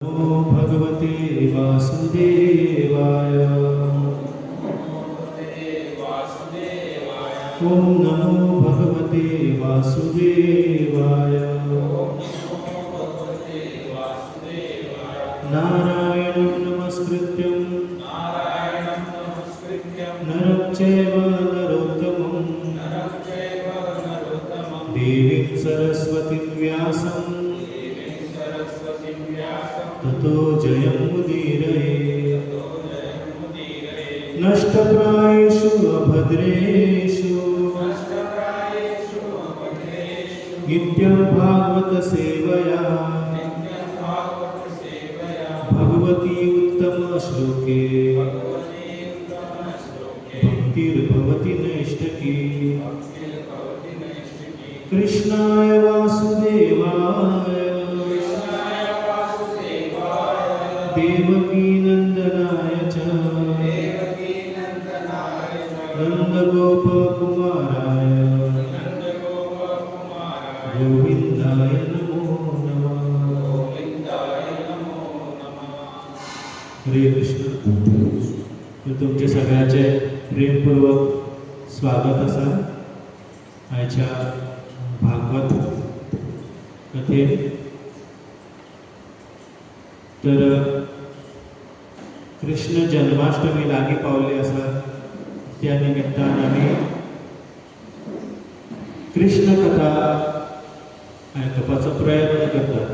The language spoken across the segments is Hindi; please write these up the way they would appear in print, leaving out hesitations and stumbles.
नमो भगवते वासुदेवाय। ओम नमो भगवते वासुदेवाय। नारायणं नमस्कृत्यं नरं चैव नरोत्तमं देवीं सरस्वतीं व्यासं ततो जयमुदीरये। नष्टप्रायेषु अभद्रेषु नित्यं भागवत सेवया भगवती उत्तम श्लोके भक्तिर्भवति नैष्ठकी। कृष्णाय वासुदेवाय देवकी नंदनाय च नंदगोपकुमाराय गोविंदाय नमो नमः। हरे कृष्ण। तर तुमचे सगळ्यांचे प्रेमपूर्वक स्वागत असा आयच्या भागवत कथेत। तर कृष्ण जन्माष्टमी लागी पावली असा त्या निमित्तान आम्ही कृष्ण कथा आयकपाचो प्रयत्न करतात।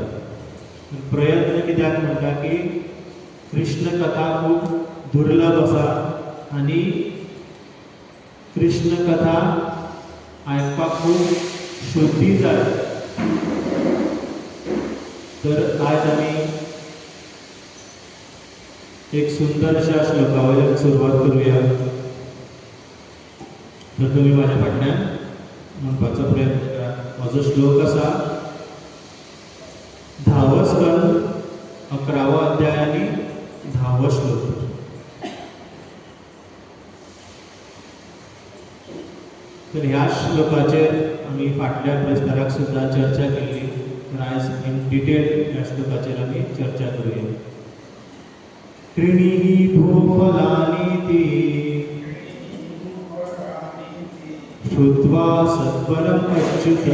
प्रयत्न कित्याक म्हणटा की कृष्ण कथा खूब दुर्लभ असा आणि कृष्ण कथा आयकपाक खूब शुद्धी जाय। तर आज आम्ही एक सुंदरशा श्लोकावयल्यान सुरुवात करूया। तर तुम्ही माझ्या फाटल्यान म्हणपाचो प्रयत्न करा। म्हजो श्लोक आसा 10वो स्कंद 11वो अध्याय आनी 10वो श्लोक। तर ह्या श्लोकाचेर आमी फाटल्या प्रस्ताराक सुद्दां चर्चा केल्ली। तर आज इन डिटेल ह्या श्लोकाचेर आमी चर्चा करूया। त्रीणि भूफलानीति श्रुत्वा सत्वरम् अच्युत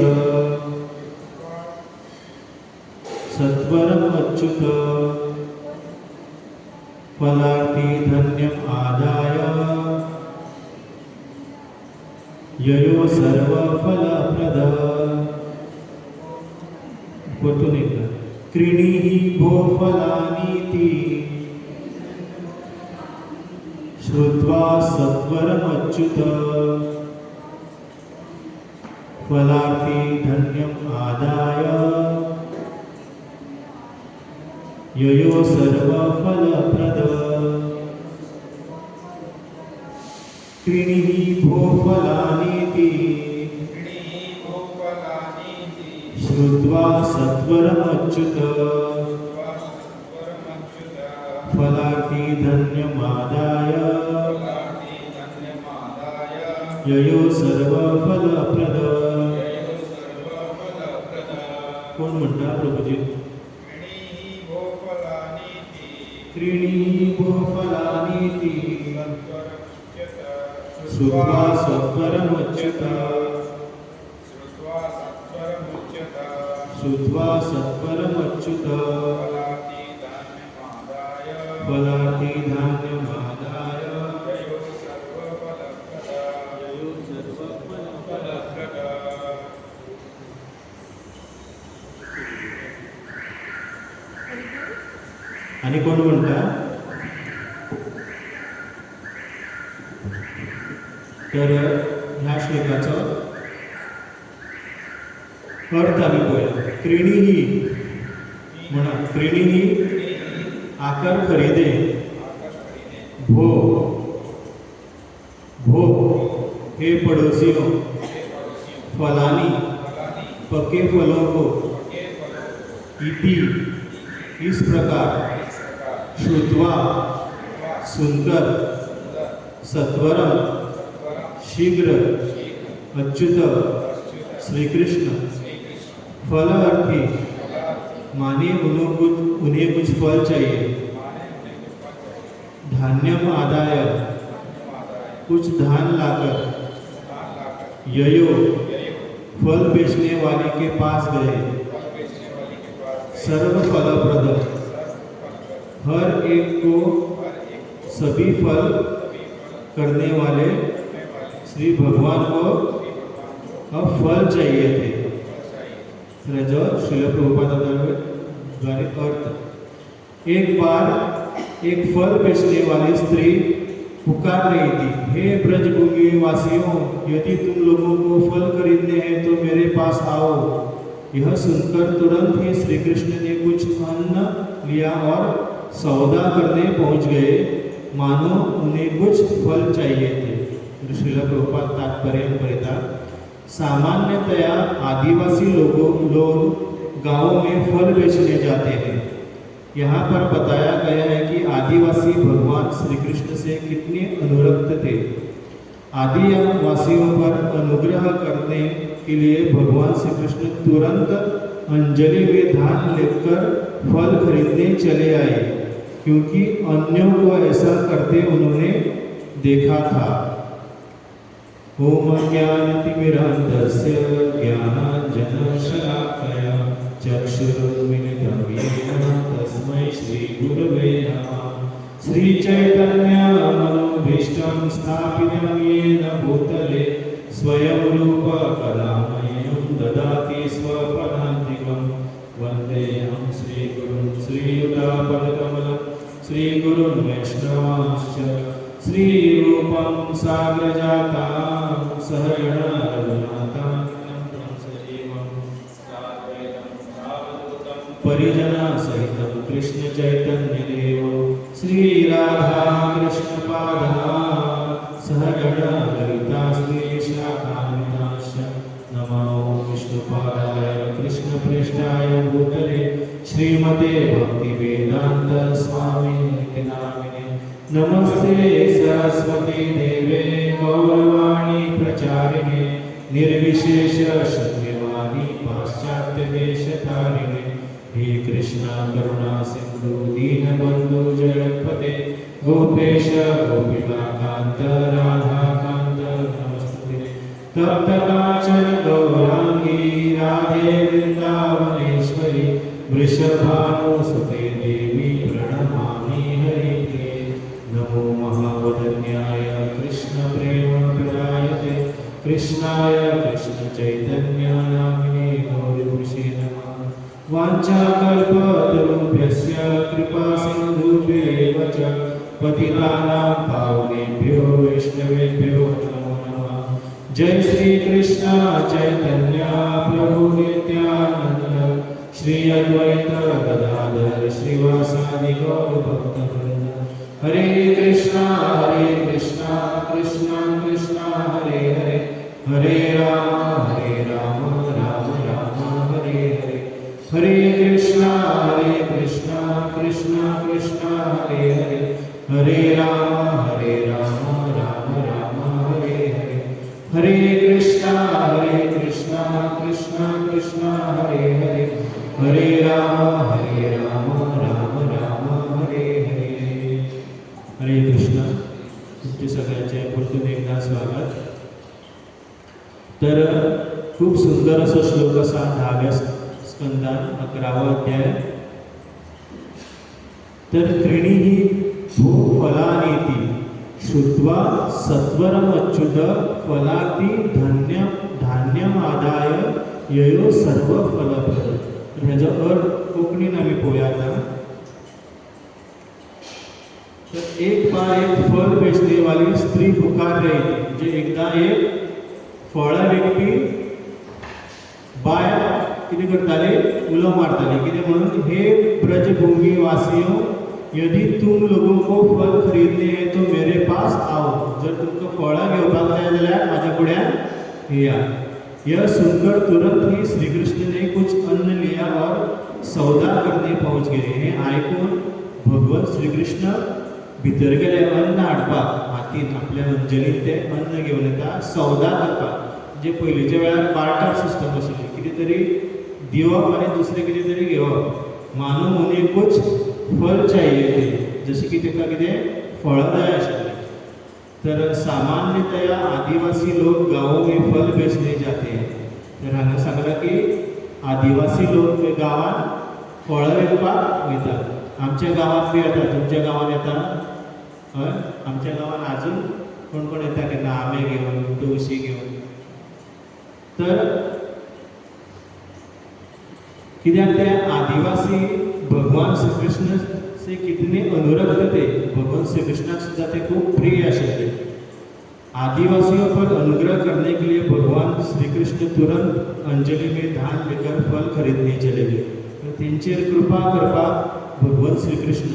फलार्थी धन्यम् आदाय ययो सर्वफलप्रद। परतून एकदा त्रीणि भूफलानीति श्रुत्वा सत्वरमच्युत फलार्थी धन्यम् आदाय ययो सर्वफलप्रद। त्रीणि भूफलानीति श्रुत्वा सत्वरमच्युत फलार्थी धन्यम् आदाय ययो सर्वफलप्रद। कोण म्हणता प्रभुजी? त्रीणि भूफलानीति श्रुत्वा सत्वरमच्युत फलार्थी धान्यम् आदाय ययो सर्वफलप्रद। आणि कोण म्हणता? तर ह्या श्लोकाचो अर्थ आम्ही पळयला। त्रीणि म्हणा, त्रीणि आकार खरेदे भो भो हे पड़ोसियों फलानी पके फलों को इति इस प्रकार श्रुत्वा सुनकर सत्वरम शीघ्र अच्युत श्री कृष्ण फल अर्थी माने उन्हें कुछ फल चाहिए। धान्यम आदाय कुछ धान लाकर ययो फल बेचने वाले के पास गए। सर्व फलप्रद हर एक को सभी फल करने वाले श्री भगवान को अब फल चाहिए थे। श्रील प्रभुपाद द्वारा अर्थ, एक बार एक फल बेचने वाली स्त्री पुकार रही थी, हे ब्रजभूमि वासियों, यदि तुम लोगों को फल खरीदने हैं तो मेरे पास आओ। यह सुनकर तुरंत ही श्री कृष्ण ने कुछ अन्न लिया और सौदा करने पहुंच गए, मानो उन्हें कुछ फल चाहिए थे। श्रील प्रभुपाद तात्पर्य परिता, सामान्यतया आदिवासी लोग गांवों में फल बेचने जाते हैं। यहाँ पर बताया गया है कि आदिवासी भगवान श्री कृष्ण से कितने अनुरक्त थे। आदिवासियों पर अनुग्रह करने के लिए भगवान श्री कृष्ण तुरंत अंजलि में धान लेकर फल खरीदने चले आए, क्योंकि अन्यों को ऐसा करते उन्होंने देखा था। ओम ज्ञानतिमिरान्धस्य ज्ञानाञ्जनशलाकया चक्षुरुन्मिलितं येन तस्मै श्रीगुरवे नमः। श्रीचैतन्यमनोभीष्टं स्थापितं येन भूतले स्वयं रूप कलामयं ददाति स्वपदान्तिकं। वन्देऽहं श्रीगुरुं श्रीयुतापदकमलं श्रीगुरुन् वैष्णवांश्च श्रीरूपं साग्रजातां सहगणा रघुनाथान्वितं तं सजीवं साद्वैतं सावधूतं परिजनसहितं कृष्णचैतन्यदेवं श्रीराधाकृष्णपादां सहगणा ललिता श्रीशाखान्वितांश्च। नमो विष्णुपादाय कृष्णप्रेष्ठाय भूतले श्रीमते भक्तिवेदान्त स्वामिनिति नामिने। नमस्ते सरस्वती देवे गौरवाणी प्रचारिणे निर्विशेष शून्यवादी पाश्चात्य देशतारिणे। हे कृष्णा करुणा सिंधु दीनबंधु जगत्पते गोपेश गोपिकांत राधाकांत नमस्ते। तप्त कांचन गौरांगी राधे वृंदावनेश्वरी वृषभानुसुते देवी प्रणमामि हरिप्रिये। नमो महावदन्याय कृष्ण प्रेम प्रदायते कृष्णाय कृष्ण चैतन्य नामिने गौरभूषे नमः। वाञ्छाकल्पतरुभ्यश्च कृपा सिन्धुभ्यैव च पतितानां पावनेभ्यो वैष्णवेभ्यो नमो नमः। जय श्री कृष्ण चैतन्य प्रभु नित्यानंद श्री अद्वैत गदाधर श्रीवासादि गौर भक्तवृंद। हरे कृष्णा कृष्णा कृष्णा हरे हरे, हरे राम राम राम हरे हरे। हरे कृष्णा कृष्णा कृष्णा हरे हरे, हरे राम राम राम हरे हरे। हरे कृष्णा कृष्णा कृष्णा हरे हरे, हरे राम राम हरे हरे। हरे कृष्ण। तुमचे सगळ्यांचे पुन्हा एकदा स्वागत। तर खूप सुंदर असा श्लोक असा 10व्या स्कंदात 11वा अध्याय। तर त्रिणीहि भूफलानीति श्रुत्वा सत्वरम अच्युत फलाति धान्यमादाय ययो सर्व फलप्रद। ह्याचा अर्थ कोकणीन आम्ही पोया आता। तर एक बार एक फल बेचने वाली स्त्री पुकार रही थी, म्हणजे एकदा एक फळं विकपी बाय किती करताली उलो मारताली किती म्हणून, हे ब्रजभूमि वासियों, यदि तुम लोगों को फल खरीदने हैं तो मेरे पास आओ। जर तुमको फळं घेवपाक जाय जाल्यार माझ्या फुड्यान या। यह सुनकर तुरंत ही श्री कृष्ण ने कुछ अन्न लिया और सौदा करने पहुंच गए। हे ऐकून भगवान श्री कृष्ण भितर गेले अन्न हाडपाक, हातीन आपल्या अंजलीन ते अन्न घेवन येता सौदा करपाक। म्हणजे पयलींच्या वेळार बार्टर सिस्टम आशिल्ली, कितें तरी दिवप आनी दुसरें कितें तरी घेवप। मानव मुनी कुछ फल चाहिए थे, जशें की ताका कितें फळां जाय आशिल्लीं। तर सामान्यतया आदिवासी लोग गाँवों में फल बेचने जाते हैं। तर हांगा सांगला की आदिवासी लोक गांवांत फळां विकपाक वयतात। आमच्या गांवांत बी येता, तुमच्या गांवांत येता? हय, आमच्या गांवांत आजून कोण कोण येता केन्ना आंबे घेवन, तवशीं घेवन। तर कित्याक ते आदिवासी भगवान श्री कृष्ण से कितने अनुरक्त थे, भगवान श्री कृष्णाक सुद्धा ते खूब प्रिय आशिल्ले। आदिवासियों पर अनुग्रह करने के लिए भगवान श्री कृष्ण तुरंत अंजलि में धान लेकर फल खरीदने चले गए। तो तेंचेर कृपा करपाक भगवान श्री कृष्ण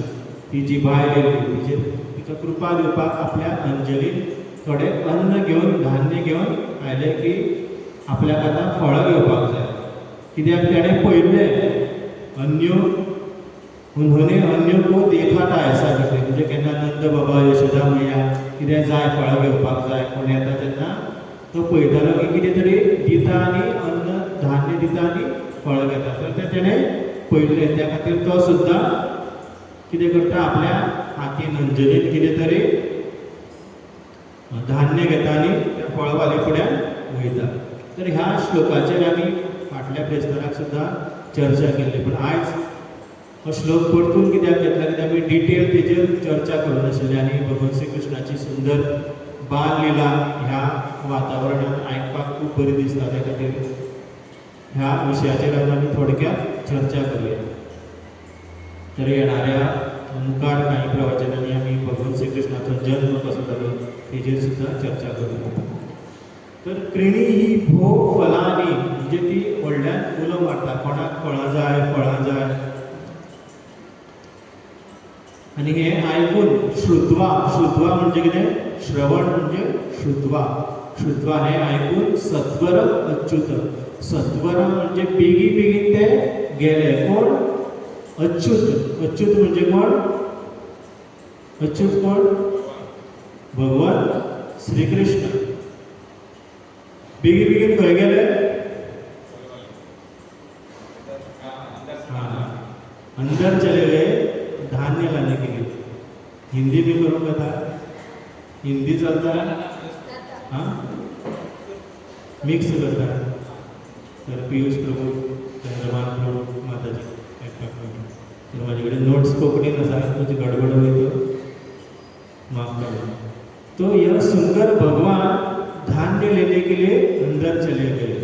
ती जी बायल आयली तिका कृपा दिवपाक आपल्या अंजलीन थोडे अन्न घेवन धान्य घेवन आयले की आपल्याक आतां फळां घेवपाक जाय। कित्याक ताणें पळयल्लें अन्यो उन्होंने अन्यों को देखा था ऐसा करते, म्हणजे केन्ना नंद बाबा यशोदा मैया कितें जाय फळां घेवपाक जाय कोण येता तेन्ना तो पळयतालो की कितें तरी दिता आनी अन्न धान्य दिता आनी फळां घेता। तर तें तेणें पळयल्लें, त्या खातीर तो सुद्दां कितें करता आपल्या हातीन अंजलीन कितें तरी धान्य घेता आनी त्या फळवाले फुड्यान वयता। तर ह्या श्लोकाचेर आमी फाटल्या प्रेस्ताराक सुद्दां चर्चा केल्ली, पण आयज हो श्लोक परतून कित्याक घेतला कित्याक आमी डिटेल तेजेर चर्चा करूनाशिल्ली आनी भगवान श्री कृष्णाची सुंदर बाल लिला ह्या वातावरणात आयकपाक खूब बरी दिसता। त्या खातीर ह्या विशयाचेर आज आमी थोडक्यात चर्चा करूया। तर येणाऱ्या मुखार काही प्रवचनांनी आमी भगवान श्री कृष्णाचो जन्म कसो जालो तेजेर सुद्दां चर्चा करूया। तर कृणी ही भोग फलांनी म्हणजे ती व्हडल्यान उलो मारता, कोणाक फळां जाय फळां जाय आनी हे आयकून श्रुत्वा, श्रुत्वा म्हणजे कितें श्रवण म्हणजे श्रुत्वा, श्रुत्वा हे आयकून सत्वर अच्युत, सत्वर म्हणजे बेगीन बेगीन ते गेले। कोण? अच्युत, अच्युत म्हणजे कोण? अच्युत कोण? भगवान श्री कृष्ण। बेगीन बेगीन खंय गेले? अंदर चले गए धान्य लाने के लिए। हिंदी में करूँ बता, हिंदी चलता है? हाँ, मिक्स करता है। तर पियुष प्रभू, चंद्रमान प्रभू, माताजी तर माझ्याकडे नोट्स कोंकणीन आसा, तुझी गडबड होई तो माफ करना। तो यह सुनकर भगवान धान्य लेने के लिए अंदर चले गए।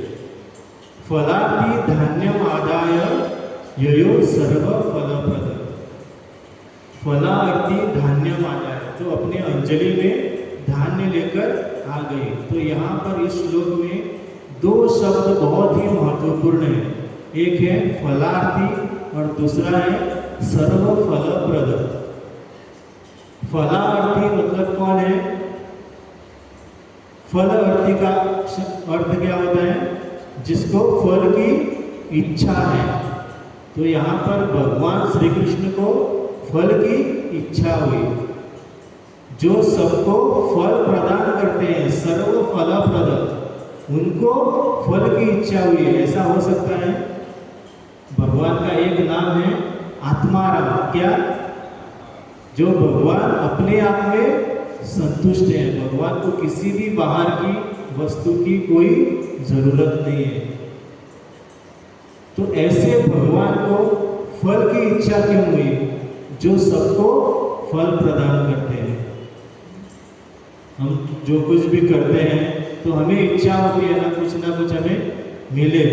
फलार्थी धान्यम आदाय ययो सर्व फलप्रद, फलार्थी धान्य माना है, तो अपने अंजलि में धान्य लेकर आ गए। तो यहाँ पर इस श्लोक में दो शब्द बहुत ही महत्वपूर्ण है, एक है फलार्थी और दूसरा है सर्व फलप्रद। फलार्थी मतलब कौन है? फल अर्थी का अर्थ क्या होता है? जिसको फल की इच्छा है। तो यहाँ पर भगवान श्री कृष्ण को फल की इच्छा हुई, जो सबको फल प्रदान करते हैं, सर्व फलप्रद, उनको फल की इच्छा हुई है। ऐसा हो सकता है? भगवान का एक नाम है आत्माराम। क्या? जो भगवान अपने आप में संतुष्ट है, भगवान को किसी भी बाहर की वस्तु की कोई जरूरत नहीं है। तो ऐसे भगवान को फल की इच्छा क्यों हुई? जो सबको फल प्रदान करते हैं। हम जो कुछ भी करते हैं तो हमें इच्छा होती है ना कुछ हमें मिले।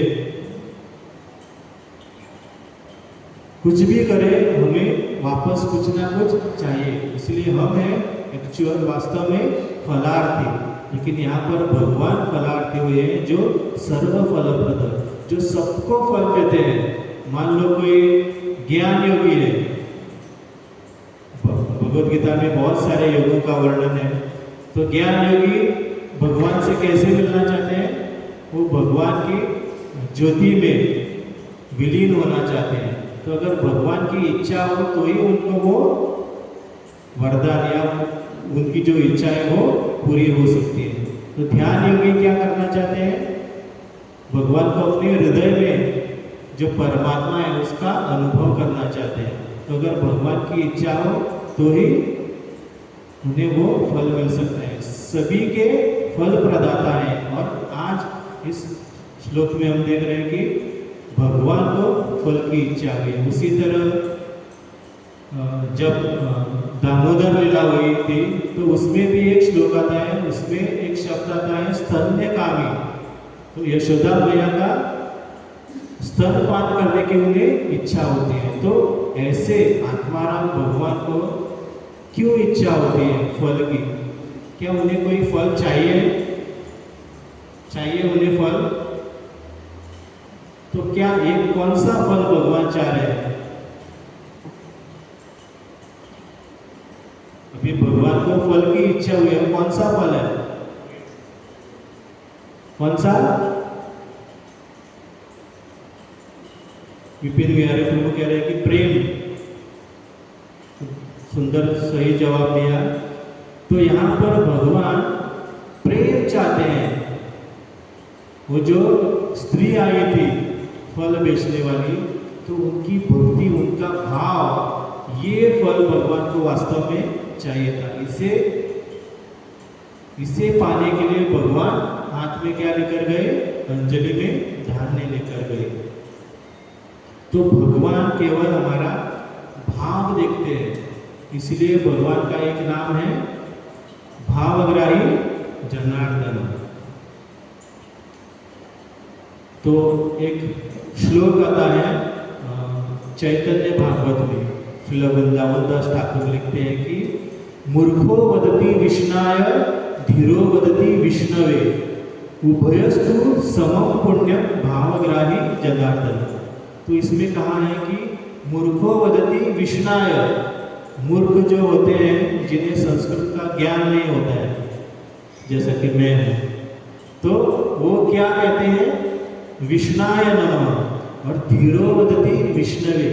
कुछ भी करें हमें वापस कुछ ना कुछ चाहिए, इसलिए हम हैं एक्चुअल वास्तव में फलार्थी। लेकिन यहाँ पर भगवान फलार्थी हुए हैं जो सर्व फलप्रद, जो सबको फल देते हैं। मान लो कोई ज्ञान योगी है, भगवद गीता में बहुत सारे योगों का वर्णन है। तो ज्ञान योगी भगवान से कैसे मिलना चाहते हैं? वो भगवान की ज्योति में विलीन होना चाहते हैं। तो अगर भगवान की इच्छा हो तो ही उनको वो वरदान या उनकी जो इच्छा है वो पूरी हो सकती है। तो ध्यान योगी क्या करना चाहते हैं? भगवान को अपने हृदय में जो परमात्मा है उसका अनुभव करना चाहते हैं। तो अगर भगवान की इच्छा हो तो ही उन्हें वो फल मिल सकता है। सभी के फल प्रदाता हैं। और आज इस श्लोक में हम देख रहे हैं कि भगवान को फल की इच्छा हुई। उसी तरह जब दामोदर लीला हुई थी तो उसमें भी एक श्लोक आता है, उसमें एक शब्द आता है स्तन्यकामी। तो यशोदा मैया का स्तनपान करने की उन्हें इच्छा होती है। तो ऐसे आत्माराम भगवान को क्यों इच्छा होती है फल की? क्या उन्हें कोई फल चाहिए उन्हें फल? तो क्या एक कौन सा फल भगवान चाह रहे हैं? अभी भगवान को फल की इच्छा हुई है, कौन सा फल है? कौन सा? विपिन बिहारी प्रभु कह रहे हैं कि प्रेम। सुंदर सही जवाब दिया। तो यहाँ पर भगवान प्रेम चाहते हैं। वो जो स्त्री आई थी फल बेचने वाली, तो उनकी भक्ति, उनका भाव, ये फल भगवान को वास्तव में चाहिए था। इसे पाने के लिए भगवान हाथ में क्या लेकर गए? अंजलि में धान्य लेकर गए। तो भगवान केवल हमारा भाव देखते हैं, इसलिए भगवान का एक नाम है भावग्राही जनार्दन। तो एक श्लोक आता है चैतन्य भागवत में, श्रील वृंदावन दास ठाकुर लिखते हैं कि मूर्खो वदति विष्णाय धीरो वदति विष्णवे उभयस्तु समम पुण्यम भावग्राही जनार्दन। तो इसमें कहा है कि मूर्खो वदति विष्णाय, मूर्ख जो होते हैं जिन्हें संस्कृत का ज्ञान नहीं होता है, जैसा कि मैं हूँ, तो वो क्या कहते हैं? विष्णाय नमः। और धीरो वदति विष्णवे,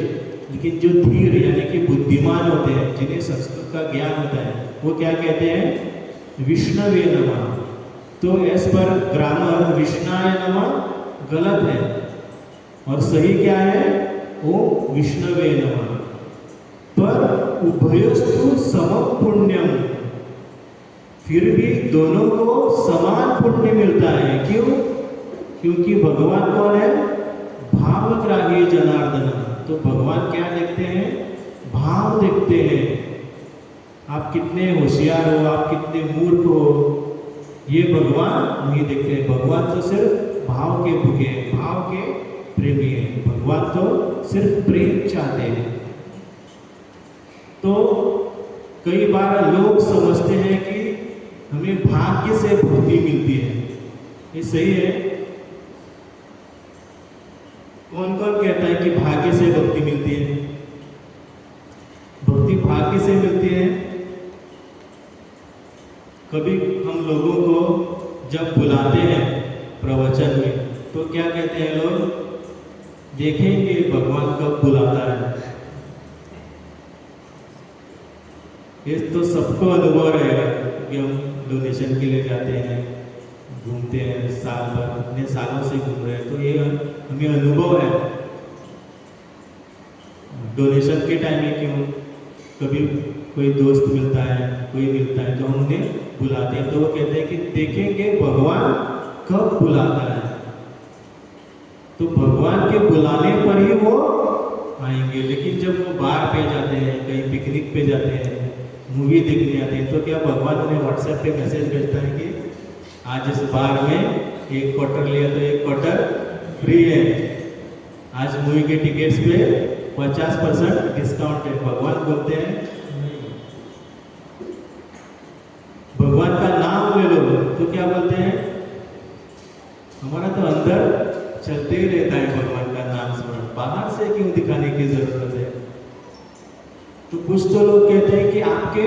लेकिन जो धीर यानी कि बुद्धिमान होते हैं, जिन्हें संस्कृत का ज्ञान होता है, वो क्या कहते हैं? विष्णवे नमः। तो एज पर ग्रामर विष्णाय नमः गलत है, और सही क्या है? ओम विष्णवे नमः। पर उभयस्तु समम पुण्यम, फिर भी दोनों को समान पुण्य मिलता है। क्यों? क्योंकि भगवान कौन है? भावग्राही जनार्दन। तो भगवान क्या देखते हैं? भाव देखते हैं। आप कितने होशियार हो, आप कितने मूर्ख हो, ये भगवान नहीं देखते हैं। भगवान तो सिर्फ भाव के भूखे हैं, भाव के प्रेमी हैं। भगवान तो सिर्फ प्रेम चाहते हैं। तो कई बार लोग समझते हैं कि हमें भाग्य से भक्ति मिलती है। ये सही है? कौन कौन कहता है कि भाग्य से भक्ति मिलती है? भक्ति भाग्य से मिलती है? कभी हम लोगों को जब बुलाते हैं प्रवचन में, तो क्या कहते हैं लोग? देखेंगे भगवान कब बुलाता है। ये तो सबको अनुभव रहेगा कि हम डोनेशन के लिए जाते हैं, घूमते हैं, साल भर, इतने सालों से घूम रहे हैं, तो ये हमें अनुभव है। डोनेशन के टाइम में क्यों कभी कोई दोस्त मिलता है, कोई मिलता है, तो हम उन्हें बुलाते हैं। तो वो कहते हैं कि देखेंगे भगवान कब बुलाता है। तो भगवान के बुलाने पर ही वो आएंगे। लेकिन जब वो बाहर पे जाते हैं, कहीं पिकनिक पे जाते हैं, मूवी देखने आते हैं, तो क्या भगवान उन्हें व्हाट्सएप पे मैसेज भेजता है कि आज इस बार में 1 क्वार्टर लिया तो 1 क्वार्टर फ्री है, आज मूवी के टिकट्स पे 50% डिस्काउंट है? भगवान बोलते हैं नहीं। भगवान का नाम ले लो तो क्या बोलते हैं? हमारा तो अंदर चलते ही रहता है भगवान का नाम स्मरण, बाहर से क्यों दिखाने की जरूरत है? तो कुछ तो लोग कहते हैं कि आपके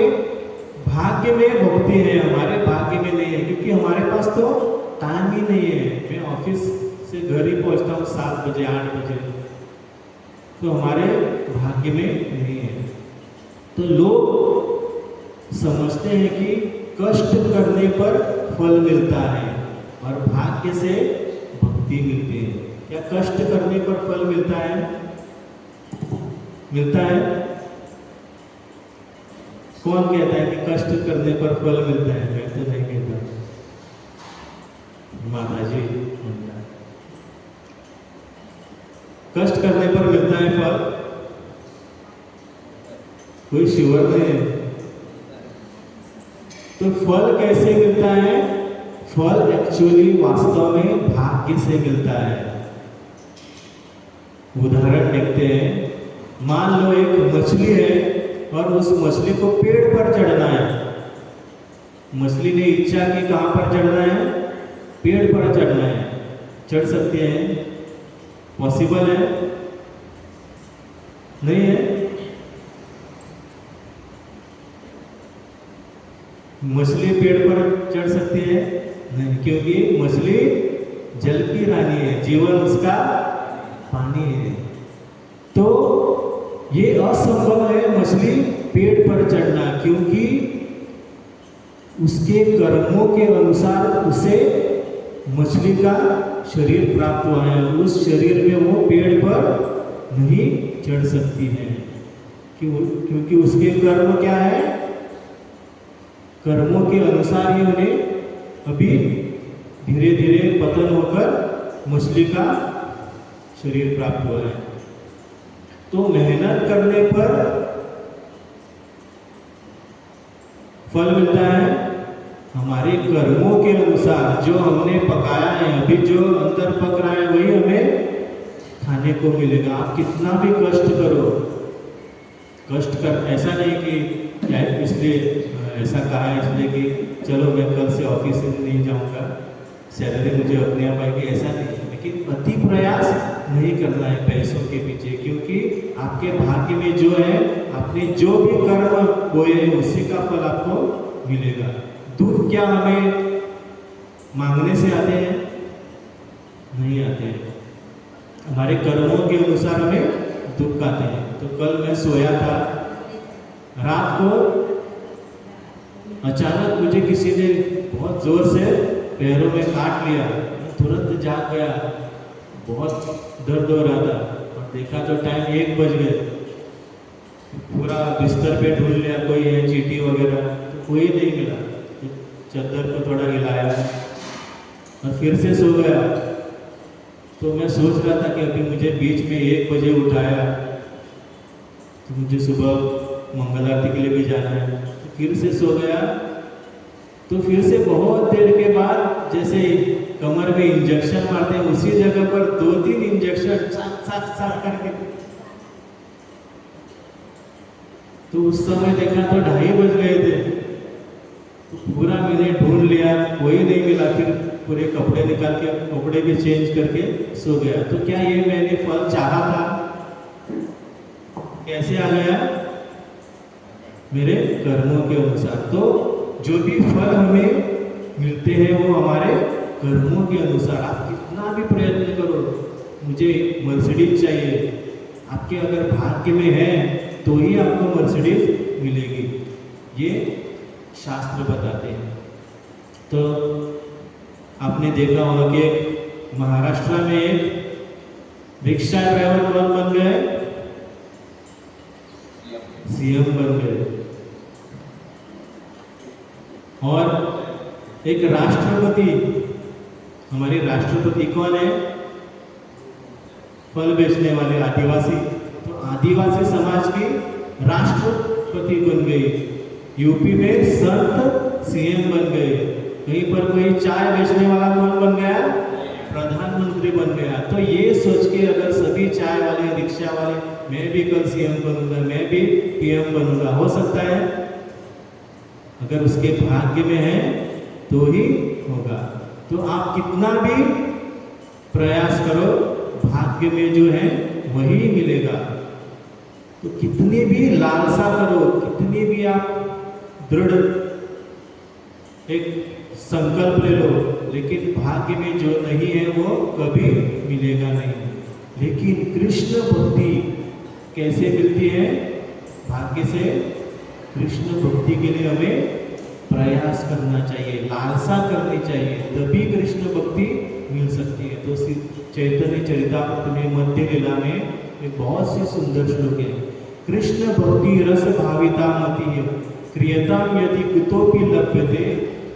भाग्य में भक्ति है, हमारे भाग्य में नहीं है, क्योंकि हमारे पास तो टाइम ही नहीं है। मैं ऑफिस से घर ही पहुंचता हूँ 7 बजे 8 बजे, तो हमारे भाग्य में नहीं है। तो लोग समझते हैं कि कष्ट करने पर फल मिलता है और भाग्य से भक्ति मिलती है। क्या कष्ट करने पर फल मिलता है? मिलता है? कौन कहता है कि कष्ट करने पर फल मिलता है? मैं तो नहीं कहता। माताजी म्हणता कष्ट करने पर मिलता है फल? कोई श्योर नहीं है। तो फल कैसे मिलता है? फल एक्चुअली वास्तव में भाग्य से मिलता है। उदाहरण देखते हैं। मान लो एक मछली है और उस मछली को पेड़ पर चढ़ना है। मछली ने इच्छा की कहां पर चढ़ना है? पेड़ पर चढ़ना है। चढ़ सकते हैं? पॉसिबल है? नहीं है? मछली पेड़ पर चढ़ सकती है? नहीं, क्योंकि मछली जल की रानी है, जीवन उसका पानी है। तो ये असंभव है मछली पेड़ पर चढ़ना, क्योंकि उसके कर्मों के अनुसार उसे मछली का शरीर प्राप्त हुआ है। उस शरीर में वो पेड़ पर नहीं चढ़ सकती है। क्योंकि उसके कर्म क्या है? कर्मों के अनुसार ही उन्हें अभी धीरे धीरे पतन होकर मछली का शरीर प्राप्त हुआ है। तो मेहनत करने पर फल मिलता है। हमारे कर्मों के अनुसार जो हमने पकाया है, अभी जो अंदर पक रहा है वही हमें खाने को मिलेगा। आप कितना भी कष्ट करो, कष्ट कर ऐसा नहीं कि इसलिए ऐसा कहा है इसलिए कि चलो मैं कल से ऑफिस नहीं जाऊंगा, सैलरी मुझे अपने आप आएगी, ऐसा नहीं। लेकिन अति प्रयास नहीं करना है पैसों के पीछे, क्योंकि आपके भाग्य में जो है, आपने जो भी कर्म बोए उसी का फल आपको मिलेगा। दुख क्या हमें मांगने से आते हैं? नहीं आते हैं। हमारे कर्मों के अनुसार हमें दुख आते हैं। तो कल मैं सोया था, रात को अचानक मुझे किसी ने बहुत जोर से पैरों में काट लिया। तुरंत जाग गया, बहुत दर्द हो रहा था और देखा तो टाइम 1 बज गए। पूरा बिस्तर पे ढूंढ लिया, कोई है चींटी वगैरह, तो कोई नहीं मिला। तो चादर को थोड़ा हिलाया और फिर से सो गया। तो मैं सोच रहा था कि अभी मुझे बीच में 1 बजे उठाया तो मुझे सुबह मंगल आरती के लिए भी जाना है। तो फिर से सो गया। तो फिर से बहुत देर के बाद जैसे कमर में इंजेक्शन मारते हैं, उसी जगह पर 2-3 इंजेक्शन साथ करके। तो उस समय देखा तो 2:30 बज गए थे। तो पूरा मैंने ढूंढ लिया, कोई नहीं मिला। फिर पूरे कपड़े निकाल के कपड़े भी चेंज करके सो गया। तो क्या ये मैंने फल चाहा था? कैसे आ गया? मेरे कर्मों के अनुसार। तो जो भी फल हमें मिलते हैं वो हमारे कर्मों के अनुसार। आप कितना भी प्रयत्न करो, मुझे मर्सिडीज चाहिए, आपके अगर भाग्य में है तो ही आपको मर्सिडीज मिलेगी, ये शास्त्र बताते हैं। तो आपने देखा होगा कि महाराष्ट्र में एक रिक्शा ड्राइवर कौन बन गए? सीएम बन गए। और एक राष्ट्रपति, हमारे राष्ट्रपति कौन है? फल बेचने वाले आदिवासी। तो आदिवासी समाज की राष्ट्रपति बन गई। यूपी में संत सीएम बन गए। कहीं पर कोई चाय बेचने वाला कौन बन गया? प्रधानमंत्री बन गया। तो ये सोच के अगर सभी चाय वाले, रिक्शा वाले, मैं भी कल सीएम बनूंगा, मैं भी पीएम बनूंगा, हो सकता है? अगर उसके भाग्य में है तो ही होगा। तो आप कितना भी प्रयास करो, भाग्य में जो है वही मिलेगा। तो कितनी भी लालसा करो, कितनी भी आप दृढ़ एक संकल्प ले लो, लेकिन भाग्य में जो नहीं है वो कभी मिलेगा नहीं। लेकिन कृष्ण भक्ति कैसे मिलती है? भाग्य से। कृष्ण भक्ति के लिए हमें प्रयास करना चाहिए, लालसा करनी चाहिए, तभी कृष्ण भक्ति मिल सकती है। तो चैतन्य चरितामृत में मध्य लीला में एक बहुत सी सुंदर श्लोक है। कृष्ण भक्ति रस भाविता मति क्रियताम यदि कुतोपि लभ्यते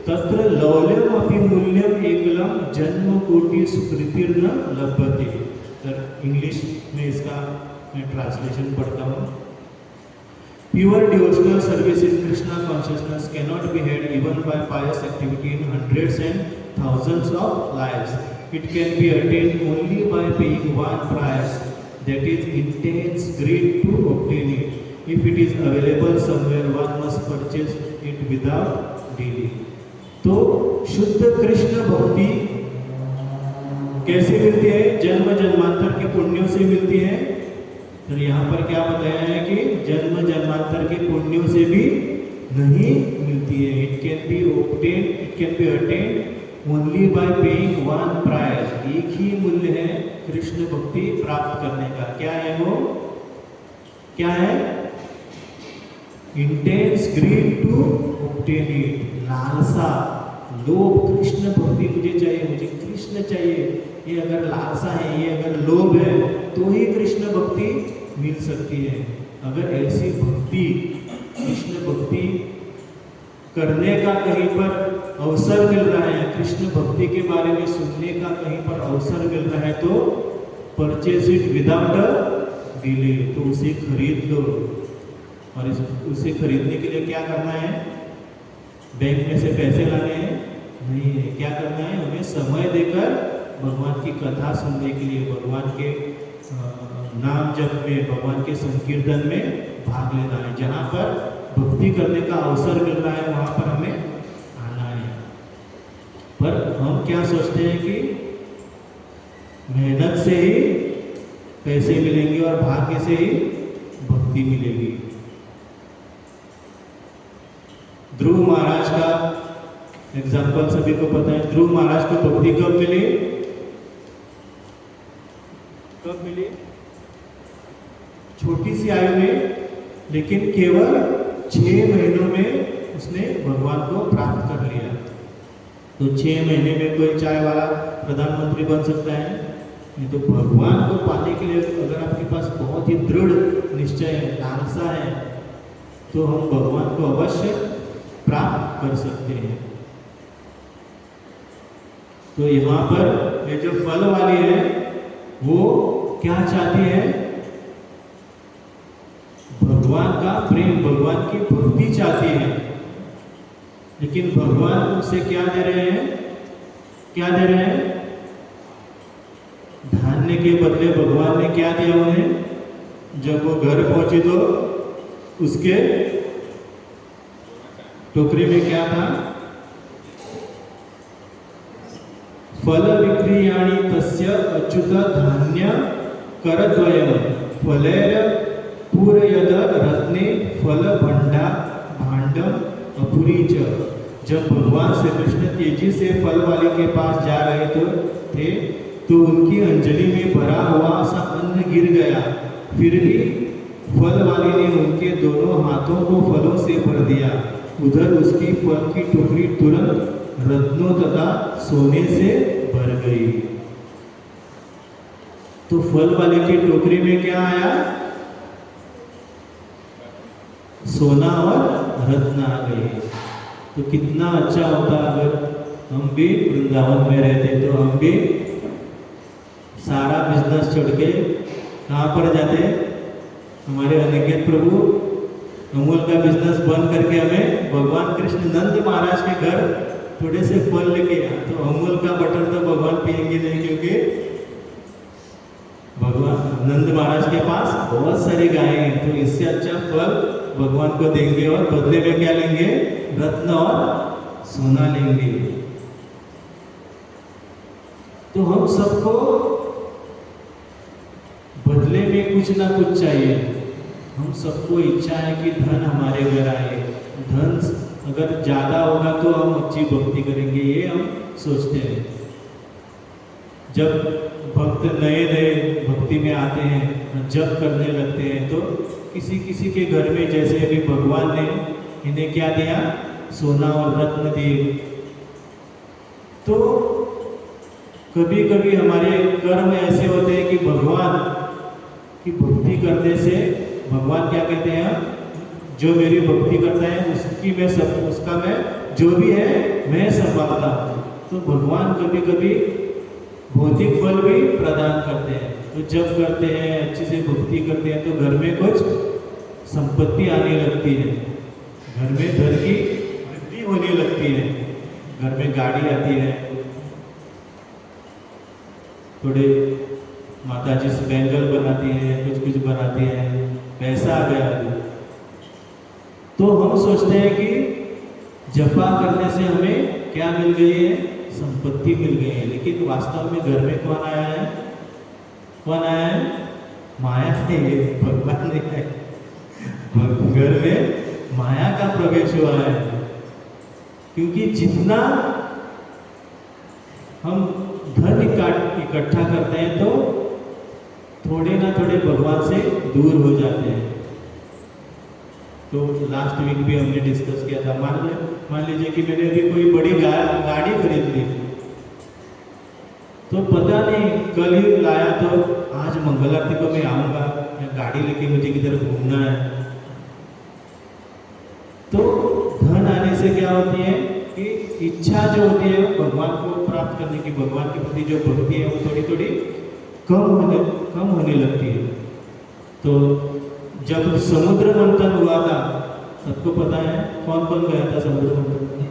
तत्र लौल्यम अपि मूल्यम एकलम जन्म कोटि सुकृतिर्न लभ्यते। सर इंग्लिश में इसका मैं ट्रांसलेशन पढ़ता हूँ। Pure devotional service in Krishna consciousness cannot be had even by pious activity in hundreds and thousands of lives. It can be attained only by paying one price, that is intense greed to obtain it. If it is available somewhere, one must purchase it without delay. तो शुद्ध कृष्ण भक्ति कैसे मिलती है? जन्म जन्मांतर के पुण्यों से मिलती है। तो यहाँ पर क्या बताया है कि जन्म जन्मांतर के पुण्यों से भी नहीं मिलती है। It can be attend only by paying one price. एक ही मूल्य है कृष्ण भक्ति प्राप्त करने का। क्या है वो? क्या है? Intense greed to obtain it. लालसा, लोभ, कृष्ण भक्ति मुझे चाहिए, मुझे कृष्ण चाहिए, ये अगर लालसा है, ये अगर लोभ है, तो ही कृष्ण भक्ति मिल सकती है। अगर ऐसी भक्ति, कृष्ण भक्ति करने का कहीं पर अवसर मिल रहा है, कृष्ण भक्ति के बारे में सुनने का कहीं पर अवसर मिल रहा है, तो परचेज इट विदाउट डिले, तो उसे खरीद लो। और उसे खरीदने के लिए क्या करना है? बैंक में से पैसे लाने हैं? नहीं है। क्या करना है? हमें समय देकर भगवान की कथा सुनने के लिए, भगवान के नाम जप में, भगवान के संकीर्तन में भाग लेना है। जहाँ पर भक्ति करने का अवसर मिल रहा है, वहाँ पर हमें आना है। पर हम क्या सोचते हैं कि मेहनत से ही पैसे मिलेंगे और भाग्य से ही भक्ति मिलेगी। ध्रुव महाराज का एग्जाम्पल सभी को पता है। ध्रुव महाराज को भक्ति कब मिली? कब मिली? छोटी सी आयु में, लेकिन केवल 6 महीनों में उसने भगवान को प्राप्त कर लिया। तो 6 महीने में कोई चाय वाला प्रधानमंत्री बन सकता है? नहीं। तो भगवान को पाने के लिए अगर आपके पास बहुत ही दृढ़ निश्चय है, लालसा है, तो हम भगवान को अवश्य प्राप्त कर सकते हैं। तो यहाँ पर ये जो फल वाली है, वो क्या चाहती है? भगवान का प्रेम, भगवान की भक्ति चाहती है। लेकिन भगवान उसे क्या दे रहे हैं? क्या दे रहे हैं? धान्य के बदले भगवान ने क्या दिया उन्हें? जब वो घर पहुंची तो उसके टोकरी में क्या था? फल विक्रियाणि तस्य अच्युत धान्य करद्वयम फलेर पूरयद रत्ने फल भांडम अपुरीच। जब भगवान श्री कृष्ण तेजी से फल वाले के पास जा रहे थे तो उनकी अंजलि में भरा हुआ सा अन्न गिर गया। फिर भी फल वाले ने उनके दोनों हाथों को फलों से भर दिया। उधर उसकी फल की टोकरी तुरंत रत्नों तथा सोने से भर गई। तो फल वाले की टोकरी में क्या आया? सोना और रत्न आ गए। तो कितना अच्छा होता अगर हम भी वृंदावन में रहते, तो हम भी सारा बिजनेस छोड़ के कहाँ पर जाते? हमारे अनिकेत प्रभु अमूल का बिजनेस बंद करके हमें भगवान कृष्ण नंद महाराज के घर थोड़े से फल लेके आए। तो अमूल का बटर तो भगवान पिएंगे नहीं, क्योंकि भगवान नंद महाराज के पास बहुत सारी गायें हैं। तो इससे अच्छा फल भगवान को देंगे और बदले में क्या लेंगे? रत्न और सोना लेंगे। तो हम सबको बदले में कुछ ना कुछ चाहिए। हम सबको इच्छा है कि धन हमारे घर आए, धन अगर ज्यादा होगा तो हम अच्छी भक्ति करेंगे, ये हम सोचते हैं। जब भक्त नए नए भक्ति में आते हैं, जप करने लगते हैं, तो किसी किसी के घर में जैसे अभी भगवान ने इन्हें क्या दिया? सोना और रत्न दिए। तो कभी कभी हमारे कर्म ऐसे होते हैं कि भगवान की भक्ति करने से भगवान क्या कहते हैं, जो मेरी भक्ति करता है उसकी मैं सब उसका मैं जो भी है मैं संभालता हूँ। तो भगवान कभी कभी भौतिक फल भी प्रदान करते हैं। तो जब करते हैं अच्छे से भक्ति करते हैं तो घर में कुछ संपत्ति आने लगती है, घर में धन की वृद्धि होने लगती है, घर में गाड़ी आती है, थोड़े माता जी से बैंगल बनाती हैं, कुछ कुछ बनाती हैं, पैसा आ गया अभी। तो हम सोचते हैं कि जपा करने से हमें क्या मिल गई है, संपत्ति मिल गई है, लेकिन वास्तव में घर में कौन आया है, कौन आया है, माया नहीं है, भगवान नहीं है। घर में माया का प्रवेश हुआ है, क्योंकि जितना हम धन इकट्ठा करते हैं तो थोड़े ना थोड़े भगवान से दूर हो जाते हैं। तो लास्ट वीक भी हमने डिस्कस किया था, मान लीजिए कि मैंने अभी कोई बड़ी गाड़ी खरीद ली, तो पता नहीं कल ही लाया तो आज मंगल आरती को मैं आऊँगा, या गाड़ी लेके मुझे किधर घूमना है। तो धन आने से क्या होती है कि इच्छा जो होती है भगवान को प्राप्त करने की, भगवान के प्रति जो भक्ति है वो थोड़ी थोड़ी कम होने लगती है। तो जब समुद्र मंथन हुआ था, सबको पता है कौन कौन गया था समुद्र मंथन?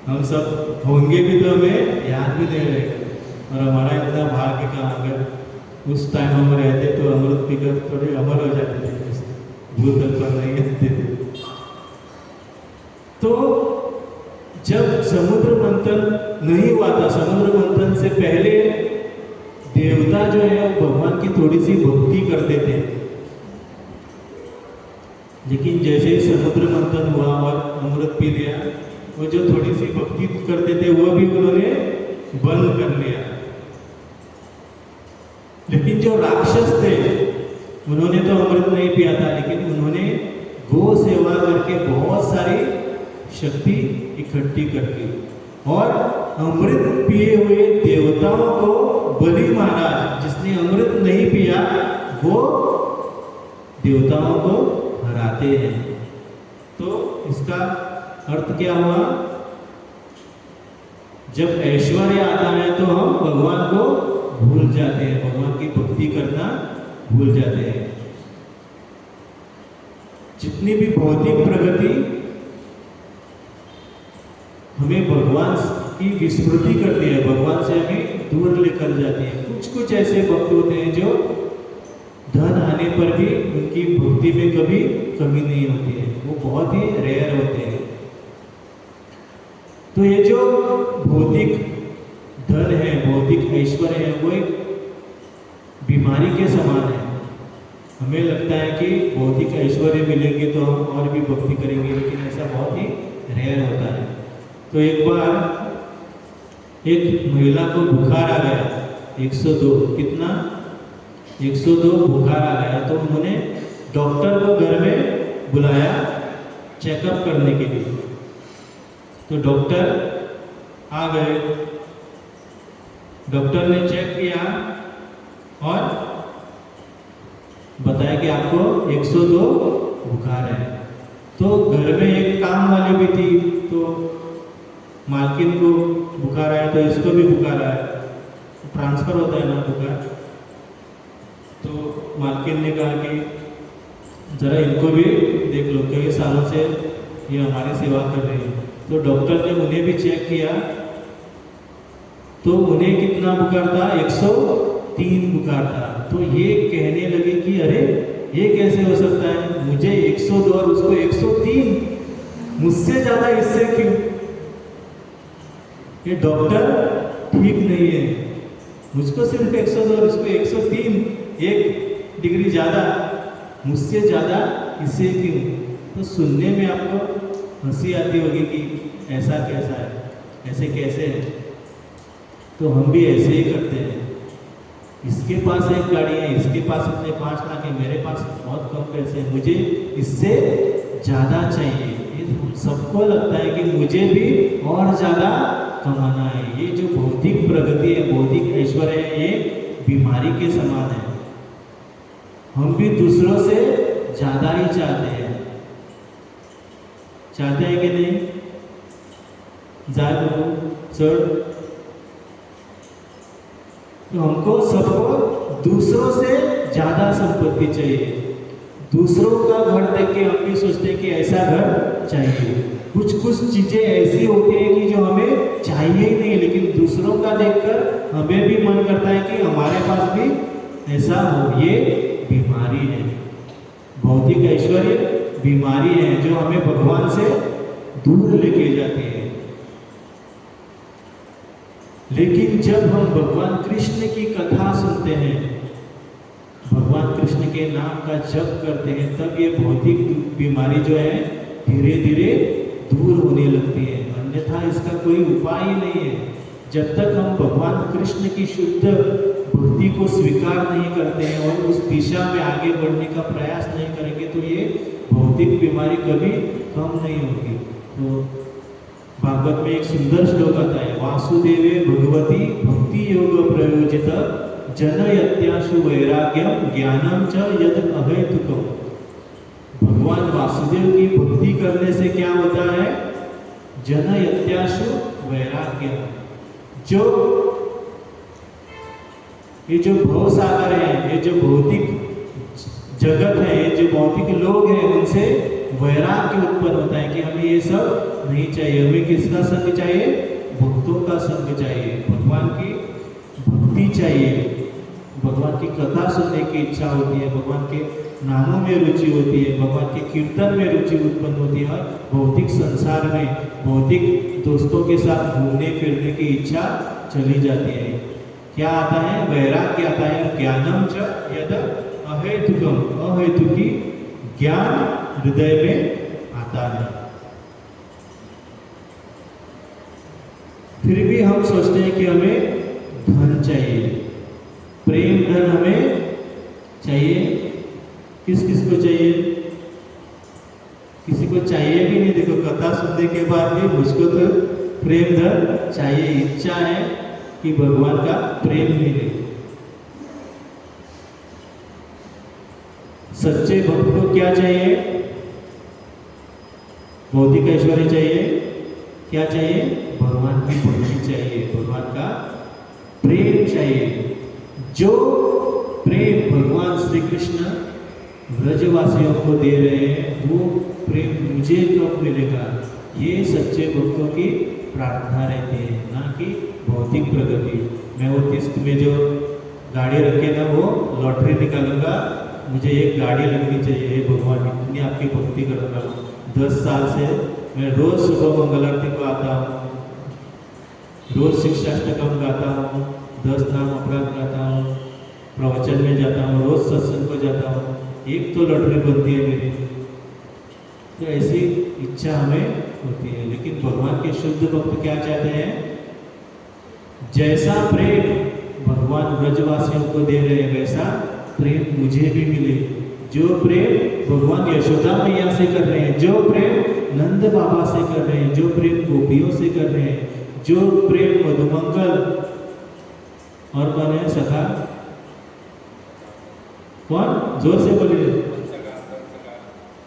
हम सब होंगे भी तो हमें याद भी नहीं रहेगा, और हमारा इतना भाग्य का, अगर उस टाइम हम रहते तो अमृत पीकर थोड़े अमर हो जाते थे, भूत पर नहीं रहते थे। तो जब समुद्र मंथन नहीं हुआ था, समुद्र मंथन से पहले देवता जो है भगवान की थोड़ी सी भक्ति करते थे, लेकिन जैसे ही समुद्र मंथन हुआ और अमृत पी लिया, वो जो थोड़ी सी भक्ति करते थे वो भी उन्होंने बंद कर लिया। लेकिन जो राक्षस थे उन्होंने तो अमृत नहीं पिया था, लेकिन उन्होंने गो सेवा करके बहुत सारी शक्ति इकट्ठी करके और अमृत पिए हुए देवताओं को, बलि महाराज जिसने अमृत नहीं पिया वो देवताओं को हराते हैं। तो इसका अर्थ क्या हुआ, जब ऐश्वर्य आता है तो हम भगवान को भूल जाते हैं, भगवान की भक्ति करना भूल जाते हैं। जितनी भी भौतिक प्रगति हमें भगवान की विस्मृति करती है, भगवान से हमें दूर लेकर जाती है। कुछ कुछ ऐसे भक्त होते हैं जो धन आने पर भी उनकी भक्ति में कभी कमी नहीं होती है, वो बहुत ही रेयर होते हैं। तो ये जो भौतिक धन है, भौतिक ऐश्वर्य है, वो एक बीमारी के समान है। हमें लगता है कि भौतिक ऐश्वर्य मिलेंगे तो हम और भी भक्ति करेंगे, लेकिन ऐसा बहुत ही रेयर होता है। तो एक बार एक महिला को बुखार आ गया, 102, कितना 102 बुखार आ गया। तो उन्होंने डॉक्टर को घर में बुलाया चेकअप करने के लिए। तो डॉक्टर आ गए, डॉक्टर ने चेक किया और बताया कि आपको 102 बुखार है। तो घर में एक काम वाली भी थी, तो मालकिन को बुखार आया तो इसको भी बुखार आया, ट्रांसफर होता है ना बुखार। तो मालकिन ने कहा कि जरा इनको भी देख लो, कई सालों से ये हमारी सेवा कर रही है। तो डॉक्टर ने उन्हें भी चेक किया, तो उन्हें कितना बुखार था, 103 बुखार था। तो ये कहने लगे कि अरे ये कैसे हो सकता है, मुझे 102 और उसको 103, मुझसे ज्यादा इससे क्यों? ये डॉक्टर ठीक नहीं है, मुझको सिर्फ 102 और इसको 103, 1 डिग्री ज्यादा, मुझसे ज्यादा इससे क्यों? तो सुनने में आपको हंसी आती होगी कि ऐसा कैसा है, ऐसे कैसे है। तो हम भी ऐसे ही करते हैं, इसके पास एक गाड़ी है, इसके पास इतने 5 लाख है, मेरे पास बहुत कम पैसे हैं, मुझे इससे ज़्यादा चाहिए। ये सबको लगता है कि मुझे भी और ज़्यादा कमाना है। ये जो भौतिक प्रगति है, भौतिक ऐश्वर्य है, ये बीमारी के समान है। हम भी दूसरों से ज्यादा ही चाहते हैं कि नहीं? जाए सर, तो हमको सबको दूसरों से ज्यादा संपत्ति चाहिए। दूसरों का घर देख के हम भी सोचते हैं कि ऐसा घर चाहिए। कुछ चीजें ऐसी होती है कि जो हमें चाहिए ही नहीं, लेकिन दूसरों का देखकर हमें भी मन करता है कि हमारे पास भी ऐसा हो। ये बीमारी है। भौतिक ऐश्वर्य बीमारी है जो हमें भगवान से दूर लेके जाती है। लेकिन जब हम भगवान कृष्ण की कथा सुनते हैं, भगवान कृष्ण के नाम का जप करते हैं, तब ये भौतिक बीमारी जो है धीरे धीरे दूर होने लगती है। अन्यथा इसका कोई उपाय ही नहीं है। जब तक हम भगवान कृष्ण की शुद्ध भक्ति को स्वीकार नहीं करते हैं और उस दिशा में आगे बढ़ने का प्रयास नहीं करेंगे, तो ये भौतिक बीमारी कभी कम नहीं होगी। तो भागवत में एक सुंदर श्लोक आता है, वासुदेवे भगवती भक्ति योग प्रयोजित जनयत्याशु वैराग्यम ज्ञानम च यद अहैतुकम। भगवान वासुदेव की भक्ति करने से क्या होता है? जनयत्याशु वैराग्यम। जो ये जो भव सागर है, ये जो भौतिक जगत है, ये जो भौतिक लोग हैं, उनसे वैराग्य उत्पन्न होता है कि हमें ये सब नहीं चाहिए। हमें किसका संग चाहिए? भक्तों का संग चाहिए, भगवान की भक्ति चाहिए, भगवान की कथा सुनने की इच्छा होती है, भगवान के नामों में रुचि होती है, भगवान के कीर्तन में रुचि उत्पन्न होती है, और भौतिक संसार में भौतिक दोस्तों के साथ घूमने फिरने की इच्छा चली जाती है। क्या आता है? वैराग्य आता है। ज्ञानम च यद अहेतुकम, अहेतुकी ज्ञान हृदय में आता है। फिर भी हम सोचते हैं कि हमें धन चाहिए, प्रेम धन हमें चाहिए। किस किस को चाहिए? किसी को चाहिए भी नहीं। देखो, कथा सुनने के बाद भी मुझको तो प्रेम धन चाहिए। इच्छा है कि भगवान का प्रेम मिले। सच्चे भक्त को क्या चाहिए? भौतिक ऐश्वर्य चाहिए। क्या चाहिए? भगवान की भक्ति चाहिए, भगवान का प्रेम चाहिए। जो प्रेम भगवान श्री कृष्ण ब्रजवासियों को दे रहे हैं, वो प्रेम मुझे कब मिलेगा? ये सच्चे भक्तों की प्रार्थना रहती है, ना कि भौतिक प्रगति। मैं वो किस्त में जो गाड़ी रखे ना, वो लॉटरी निकालूंगा, मुझे एक गाड़ी लगनी चाहिए। हे भगवान, इतनी आपकी भक्ति कर रहा हूँ। 10 साल से मैं रोज सुबह मंगल आरती को आता हूँ, रोज शिक्षाष्टकम गाता हूँ, 10 नाम अपराध गाता हूँ, प्रवचन में जाता हूँ, रोज सत्संग को जाता हूँ, एक तो लॉटरी बनती है मेरी। तो ऐसी इच्छा हमें होती है। लेकिन भगवान के शुद्ध भक्त क्या चाहते हैं? जैसा प्रेम भगवान ब्रजवासियों को दे रहे हैं, वैसा प्रेम मुझे भी मिले। जो प्रेम भगवान यशोदा मैया से कर रहे हैं, जो प्रेम नंद बाबा से कर रहे हैं, जो प्रेम गोपियों से कर रहे हैं, जो प्रेम मधुमंगल और कौन है सखा? कौन? जोर से बोलिए।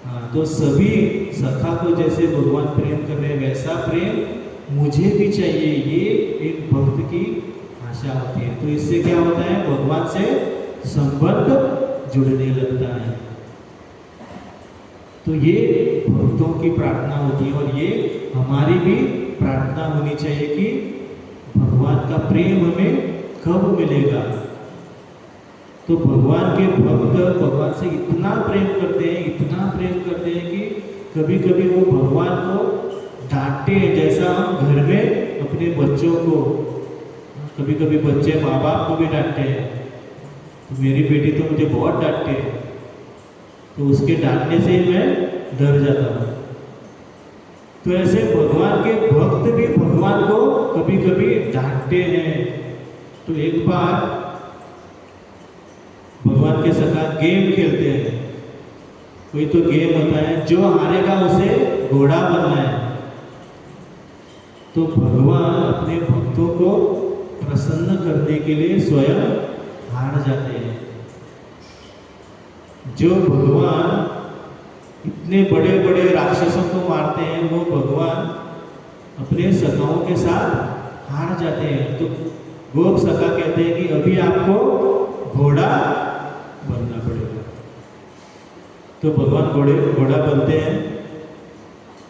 हाँ, तो सभी सखा को जैसे भगवान प्रेम कर रहे हैं, वैसा प्रेम मुझे भी चाहिए। ये एक भक्त की आशा होती है। तो इससे क्या होता है? भगवान से संबंध जुड़ने लगता है। तो ये भक्तों की प्रार्थना होती है, और ये हमारी भी प्रार्थना होनी चाहिए कि भगवान का प्रेम हमें कब मिलेगा। तो भगवान के भक्त भगवान से इतना प्रेम करते हैं, इतना प्रेम करते हैं कि कभी कभी वो भगवान को डांटते हैं। जैसा हम घर में अपने बच्चों को, कभी कभी बच्चे माँ बाप को भी डांटते हैं। तो मेरी बेटी तो मुझे बहुत डांटती है, तो उसके डांटने से ही मैं डर जाता हूँ। तो ऐसे भगवान के भक्त भी भगवान को कभी कभी डांटते हैं। तो एक बार भगवान के साथ गेम खेलते हैं। कोई तो गेम होता है, जो हारेगा उसे घोड़ा बनना है। तो भगवान अपने भक्तों को प्रसन्न करने के लिए स्वयं हार जाते हैं। जो भगवान इतने बड़े बड़े राक्षसों को मारते हैं, वो भगवान अपने सखाओं के साथ हार जाते हैं। तो गोप सखा कहते हैं कि अभी आपको घोड़ा बनना पड़ेगा। तो भगवान घोड़ा बनते हैं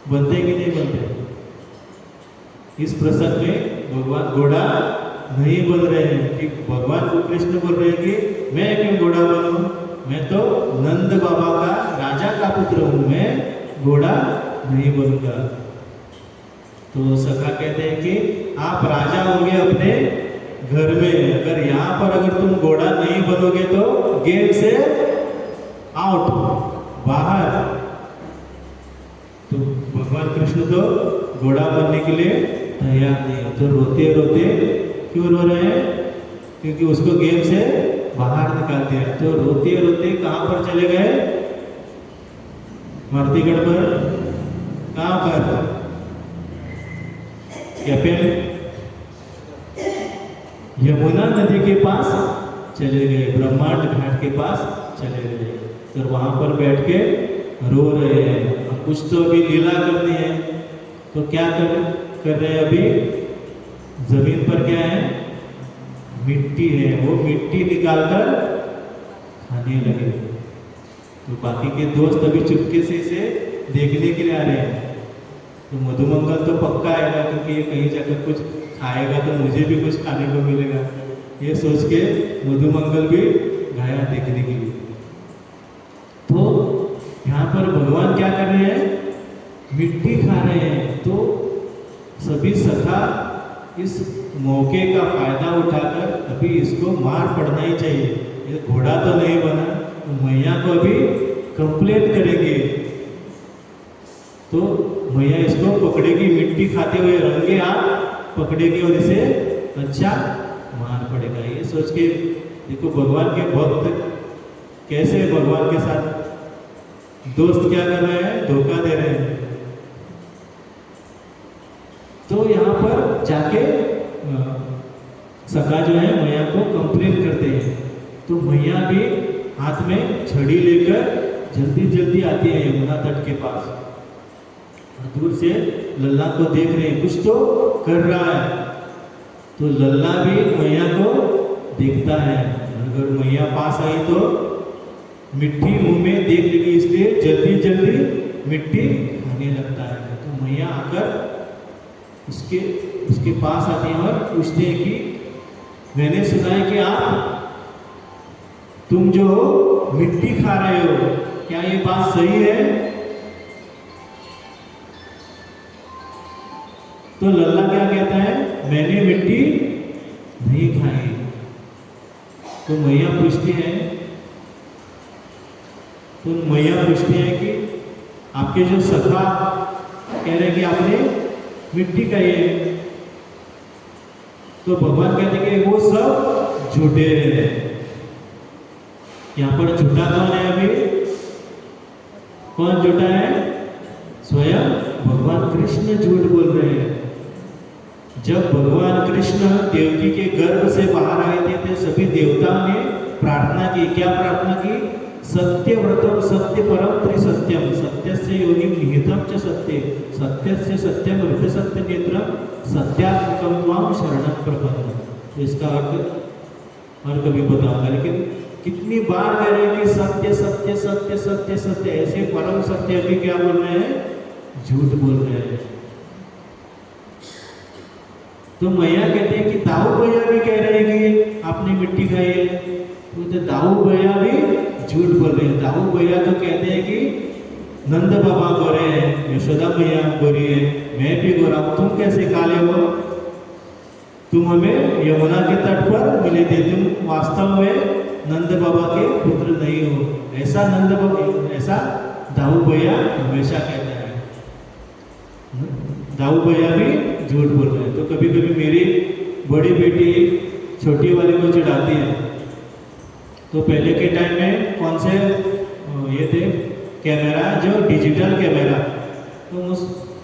कि नहीं बनते? इस प्रसंग में भगवान घोड़ा नहीं बन रहे हैं कि भगवान को कृष्ण बोल रहे हैं कि मैं क्यों घोड़ा बनूं, मैं तो नंद बाबा का राजा का पुत्र हूं, मैं घोड़ा नहीं बनूंगा। तो सखा कहते हैं कि आप राजा होंगे अपने घर में, अगर यहाँ पर अगर तुम घोड़ा नहीं बनोगे तो गेम से आउट, बाहर। तो भगवान कृष्ण तो घोड़ा बनने के लिए तैयार नहीं। तो रोते रोते क्यों रो रहे हैं? क्योंकि उसको गेम से बाहर निकाल दिया। तो रोते रोते कहाँ पर चले गए? मारुतिगढ़ पर। कहाँ पर? यमुना नदी के पास चले गए, ब्रह्मांड घाट के पास चले गए। तो वहां पर बैठ के रो रहे हैं। अब कुछ तो अभी लीला करनी है, तो क्या कर रहे हैं? अभी जमीन पर क्या है? मिट्टी है। वो मिट्टी निकालकर खाने लगे। तो बाकी के दोस्त अभी चुपके से इसे देखने के लिए आ रहे हैं। तो मधुमंगल तो पक्का आएगा, क्योंकि ये कहीं जाकर कुछ खाएगा तो मुझे भी कुछ खाने को मिलेगा, ये सोच के मधुमंगल भी गया देखने के लिए। तो यहाँ पर भगवान क्या कर रहे हैं? मिट्टी खा रहे हैं। तो सभी सखा इस मौके का फायदा उठाकर अभी इसको मार पड़ना ही चाहिए। ये घोड़ा तो नहीं बना, तो मैया को अभी कंप्लेंट करेंगे। तो मैया इसको पकड़ेगी, मिट्टी खाते हुए रंगे हाथ पकड़ेगी और इसे अच्छा मार पड़ेगा। ये सोच के देखो भगवान के भक्त कैसे भगवान के साथ दोस्त क्या कर रहे हैं? धोखा दे रहे हैं। तो यहाँ पर जाके सखा जो है मैया को कंप्लेन करते हैं। तो मैया भी हाथ में छड़ी लेकर जल्दी जल्दी आती है यमुना तट के पास। दूर से लल्ला को देख रहे हैं, कुछ तो कर रहा है। तो लल्ला भी मैया को देखता है। अगर मैया पास आई तो मिट्टी मुंह में देख लेगी, इसलिए जल्दी जल्दी मिट्टी खाने लगता है। तो मैया आकर उसके पास आते हैं और पूछते हैं कि मैंने सुना है कि तुम जो हो मिट्टी खा रहे हो, क्या ये बात सही है? तो लल्ला क्या कहता है? मैंने मिट्टी नहीं खाई। तो मैया पूछती है कि आपके जो सखा कह रहे हैं कि आपने मिट्टी खाई है। तो भगवान कहते हैं कि वो सब झूठे हैं। यहाँ पर झूठा कौन है? अभी कौन झूठा है? स्वयं भगवान कृष्ण झूठ बोल रहे हैं। जब भगवान कृष्ण देवकी के गर्भ से बाहर आए थे सभी देवताओं ने प्रार्थना की। क्या प्रार्थना की? सत्यव्रतम सत्य परम त्रिसत्यम सत्यस्य योनिम निहितम च सत्य सत्यस्य सत्यम हृदय सत्य नेत्रम सत्यात्मकम त्वाम शरणं प्रपन्नम। तो इसका अर्थ कभी बताऊंगा, लेकिन कितनी बार कह रहे हैं कि सत्य सत्य सत्य सत्य सत्य, ऐसे परम सत्य अभी क्या बोल रहे हैं? झूठ बोल रहे हैं। तो मैया कहते हैं कि दाऊ भैया भी कह रहे हैं कि आपने मिट्टी खाई है। तो दाऊ भैया भी झूठ बोल रहे हैं। दाऊ भैया तो कहते हैं कि नंद बाबा गोरे हैं, यशोदा मैया गोरी है, मैं भी गोरा हूं, तुम कैसे काले हो? तुम हमें यमुना के तट पर मिले थे, तुम वास्तव में नंद बाबा के पुत्र नहीं हो। ऐसा दाऊ भैया हमेशा कहता है। दाऊ भैया भी झूठ बोल रहे हैं। तो कभी कभी मेरी बड़ी बेटी छोटी वाली को चिढ़ाती है। तो पहले के टाइम में कौन से ये थे कैमरा, जो डिजिटल कैमरा, तो उस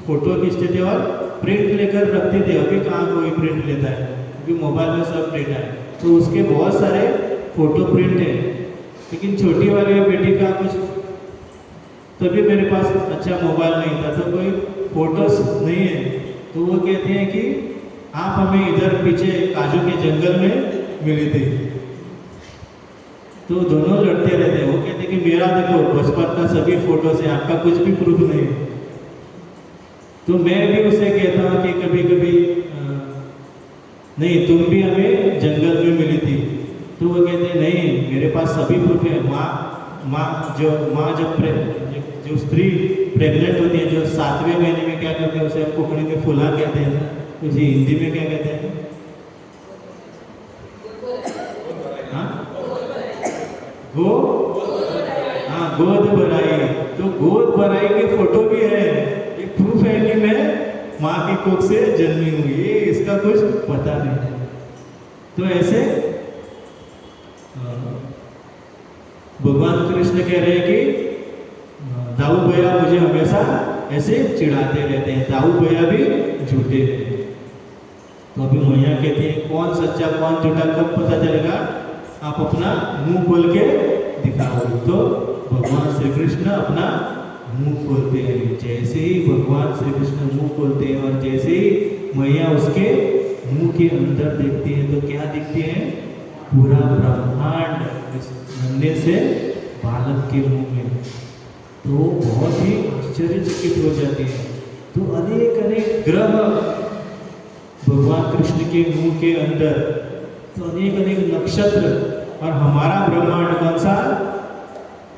फोटो खींचते थे और प्रिंट लेकर रखते थे, अभी कहाँ कोई प्रिंट लेता है, क्योंकि मोबाइल में सब डेटा है। तो उसके बहुत सारे फोटो प्रिंट है, लेकिन छोटी वाली बेटी का कुछ, तभी मेरे पास अच्छा मोबाइल नहीं था, तो कोई फोटोस नहीं है। तो वो कहते हैं कि आप हमें इधर पीछे काजू के जंगल में मिली थी। तो दोनों लड़ते रहते हैं। वो कहते कि मेरा देखो बचपन का सभी फोटोस है, आपका कुछ भी प्रूफ नहीं। तो मैं भी उसे कहता हूँ कि कभी कभी नहीं, तुम भी हमें जंगल में मिली थी। तो वो कहते नहीं, मेरे पास सभी प्रूफ है। माँ जो स्त्री प्रेग्नेंट होती है, जो 7वें महीने में क्या करते हैं, उसे कोकणी में फुला कहते हैं ना, उसे हिंदी में क्या कहते हैं? गोद भराई। तो गोद भराई के फोटो भी है, एक प्रूफ है कि मैं माँ की कोख से जन्मी हूँ। ये इसका कुछ पता नहीं। तो ऐसे भगवान कृष्ण कह रहे हैं कि दाऊ भैया मुझे हमेशा ऐसे चिढ़ाते रहते हैं, दाऊ भैया भी झूठे रहते हैं। तो अभी मैया कहती है कौन सच्चा कौन झूठा कब पता चलेगा? आप अपना मुंह खोल के दिखाओ। तो भगवान श्री कृष्ण अपना मुंह खोलते हैं। जैसे ही भगवान श्री कृष्ण मुंह खोलते हैं और जैसे ही मैया उसके मुंह के अंदर देखती है, तो क्या दिखती है? पूरा ब्रह्मांड नन्हे से बालक के मुंह में। तो बहुत ही आश्चर्यचकित हो जाती है। तो अनेक अनेक ग्रह भगवान कृष्ण के मुंह के अंदर, तो अनेक अनेक नक्षत्र, और हमारा ब्रह्मांड कौन सा?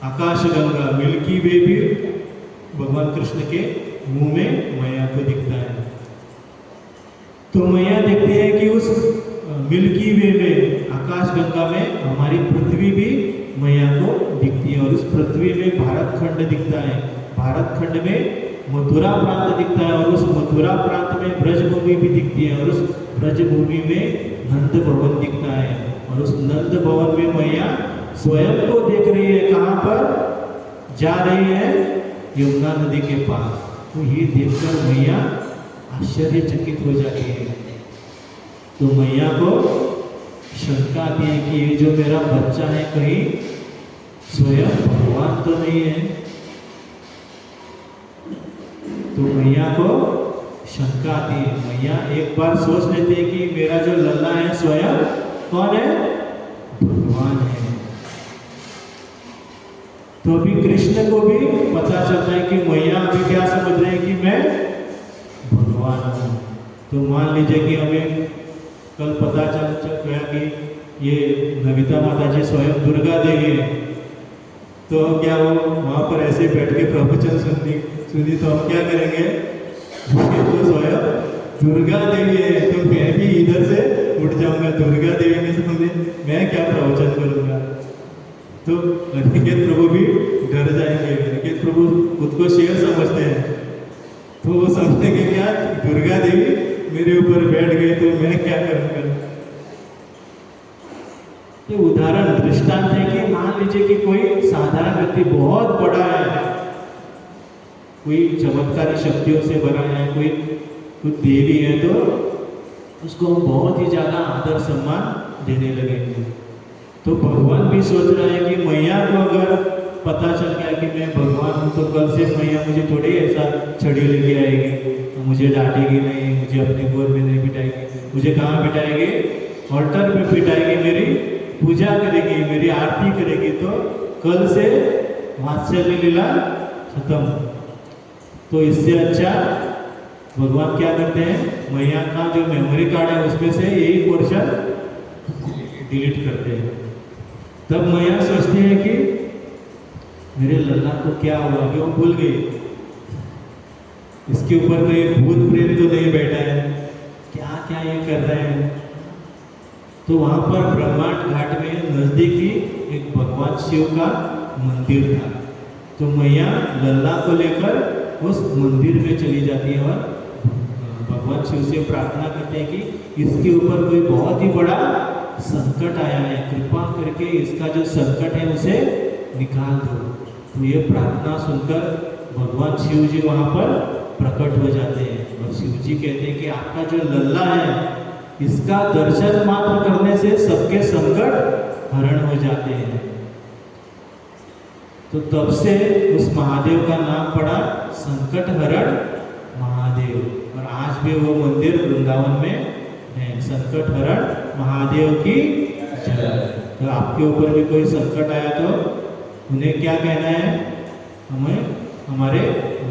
आकाश गंगा मिल्की वे भी भगवान कृष्ण के मुंह में मैया को दिखता है। तो मैया देखती है कि उस मिल्की वे में, आकाश गंगा में हमारी पृथ्वी भी मैया को दिखती है। और उस पृथ्वी में भारत खंड दिखता है, भारत खंड में मथुरा प्रांत दिखता है, और उस मथुरा प्रांत में ब्रजभूमि भी दिखती है, और उस ब्रजभूमि में नंद भवन दिखता है, और उस नंद भवन में मैया स्वयं को देख रही है। कहाँ पर जा रही है? यमुना नदी के पास। तो ये देखकर मैया आश्चर्यचकित हो जाती है। तो मैया को शंका आती है कि ये जो मेरा बच्चा है कहीं स्वयं भगवान तो नहीं है। तो मैया को शंका आती है। मैया एक बार सोच लेती है कि मेरा जो लल्ला है स्वयं कौन है? भगवान है। तो अभी कृष्ण को भी पता चलता है कि मैया अभी क्या समझ रहे हैं कि मैं भगवान हूँ। तो मान लीजिए कि हमें कल पता चल गया कि ये नमिता माता जी स्वयं दुर्गा देवी है, तो क्या वो वहाँ पर ऐसे बैठ के प्रवचन सुनी तो हम क्या करेंगे? तो स्वयं दुर्गा देवी है, तो मैं भी इधर से उठ जाऊंगा। दुर्गा देवी के सामने मैं क्या प्रवचन करूंगा? तो नचिकेत प्रभु भी डर जाएंगे। नचिकेत प्रभु खुद को शेर समझते हैं, तो वो समझेंगे क्या दुर्गा देवी मेरे ऊपर बैठ गई तो मैं क्या करूंगा? तो उदाहरण दृष्टांत है कि मान लीजिए कि कोई साधारण व्यक्ति बहुत बड़ा है, कोई चमत्कारी शक्तियों से भरा है, कोई देवी है, तो उसको हम बहुत ही ज्यादा आदर सम्मान देने लगेंगे। तो भगवान भी सोच रहा है कि मैया को अगर पता चल गया कि मैं भगवान हूँ, तो कल से मैया मुझे थोड़ी ऐसा छड़ी लेके आएगी, तो मुझे डांटेगी नहीं, मुझे अपने गोद में नहीं बिठाएगी। मुझे कहाँ बिठाएगी? ऑल्टर में बिठाएगी, मेरी पूजा करेगी, मेरी आरती करेगी। तो कल से वात्सल्य लीला खत्म। तो इससे अच्छा भगवान क्या करते हैं? मैया का जो मेमोरी कार्ड है उसमें से एक पोर्शन डिलीट करते हैं। तब मैया सोचती है कि मेरे लल्ला को क्या हुआ, कि वो भूल गई, इसके ऊपर कोई भूत प्रेत तो नहीं बैठा है, क्या क्या ये कर रहे हैं। तो वहां पर ब्रह्मांड घाट में नजदीकी एक भगवान शिव का मंदिर था। तो मैया लल्ला को लेकर उस मंदिर में चली जाती है और भगवान शिव से प्रार्थना करते हैं कि इसके ऊपर कोई बहुत ही बड़ा संकट आया है, कृपा करके इसका जो संकट है उसे निकाल दो। तो ये प्रार्थना सुनकर भगवान शिव जी वहां पर प्रकट हो जाते हैं। और शिव जी कहते हैं कि आपका जो लल्ला है इसका दर्शन मात्र करने से सबके संकट हरण हो जाते हैं। तो तब से उस महादेव का नाम पड़ा संकट हरण महादेव, और आज भी वो मंदिर वृंदावन में है। संकट हरण महादेव की जय। तो आपके ऊपर भी कोई संकट आया तो उन्हें क्या कहना है, हमें हमारे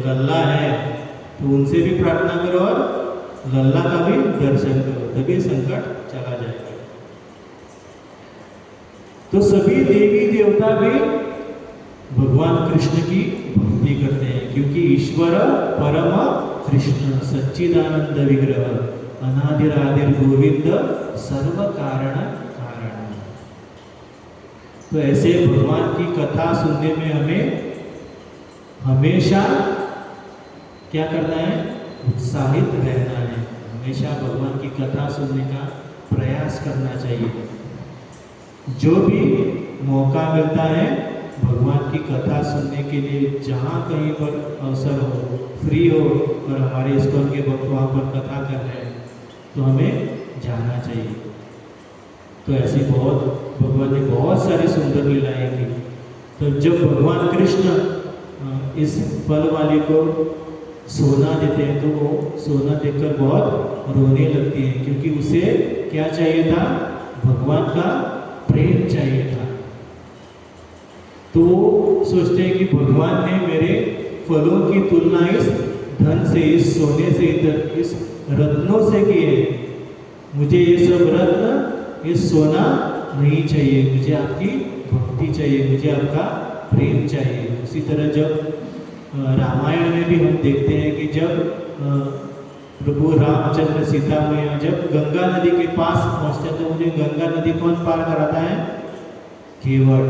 लल्ला है तो उनसे भी प्रार्थना करो और लल्ला का भी दर्शन करो, तभी संकट चला जाएगा। तो सभी देवी देवता भी भगवान कृष्ण की भक्ति करते हैं, क्योंकि ईश्वर परम कृष्ण सच्चिदानंद विग्रह अनादिरादिर गोविंद सर्व कारण कारण। तो ऐसे भगवान की कथा सुनने में हमें हमेशा क्या करना है, उत्साहित रहना है। हमेशा भगवान की कथा सुनने का प्रयास करना चाहिए। जो भी मौका मिलता है भगवान की कथा सुनने के लिए, जहाँ कहीं पर अवसर हो, फ्री हो और हमारे इस्कॉन के भक्त वहाँ पर कथा कर रहे हैं तो हमें जाना चाहिए। तो ऐसी बहुत भगवान ने बहुत सारी सुंदर लीलाएं की। तो जब भगवान कृष्ण इस फल वाले को सोना देते हैं तो वो सोना देखकर बहुत रोने लगती है, क्योंकि उसे क्या चाहिए था, भगवान का प्रेम चाहिए था। तो वो सोचते हैं कि भगवान ने मेरे फलों की तुलना इस धन से, इस सोने से, इस रत्नों से की है। मुझे ये सब रत्न, ये सोना नहीं चाहिए, मुझे आपकी भक्ति चाहिए, मुझे आपका प्रेम चाहिए। उसी तरह जब रामायण में भी हम देखते हैं कि जब प्रभु रामचंद्र सीता मैया जब गंगा नदी के पास पहुंचते तो उन्हें गंगा नदी कौन पार कराता है, केवट।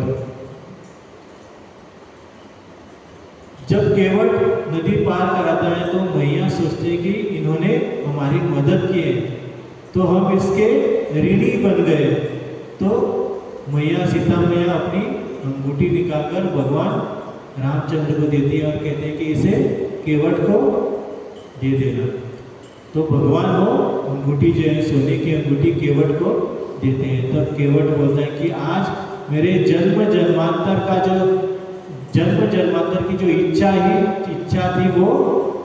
जब केवट नदी पार कराता है तो मैया सोचते हैं कि इन्होंने हमारी मदद की है तो हम इसके ऋणी बन गए। तो मैया सीता मैया अपनी अंगूठी निकालकर भगवान रामचंद्र को देती है और कहते हैं कि इसे केवट को दे देना। तो भगवान वो अंगूठी जो है सोने की अंगूठी केवट को देते हैं। तब केवट बोलता है कि आज मेरे जन्म जन्मांतर की जो इच्छा थी वो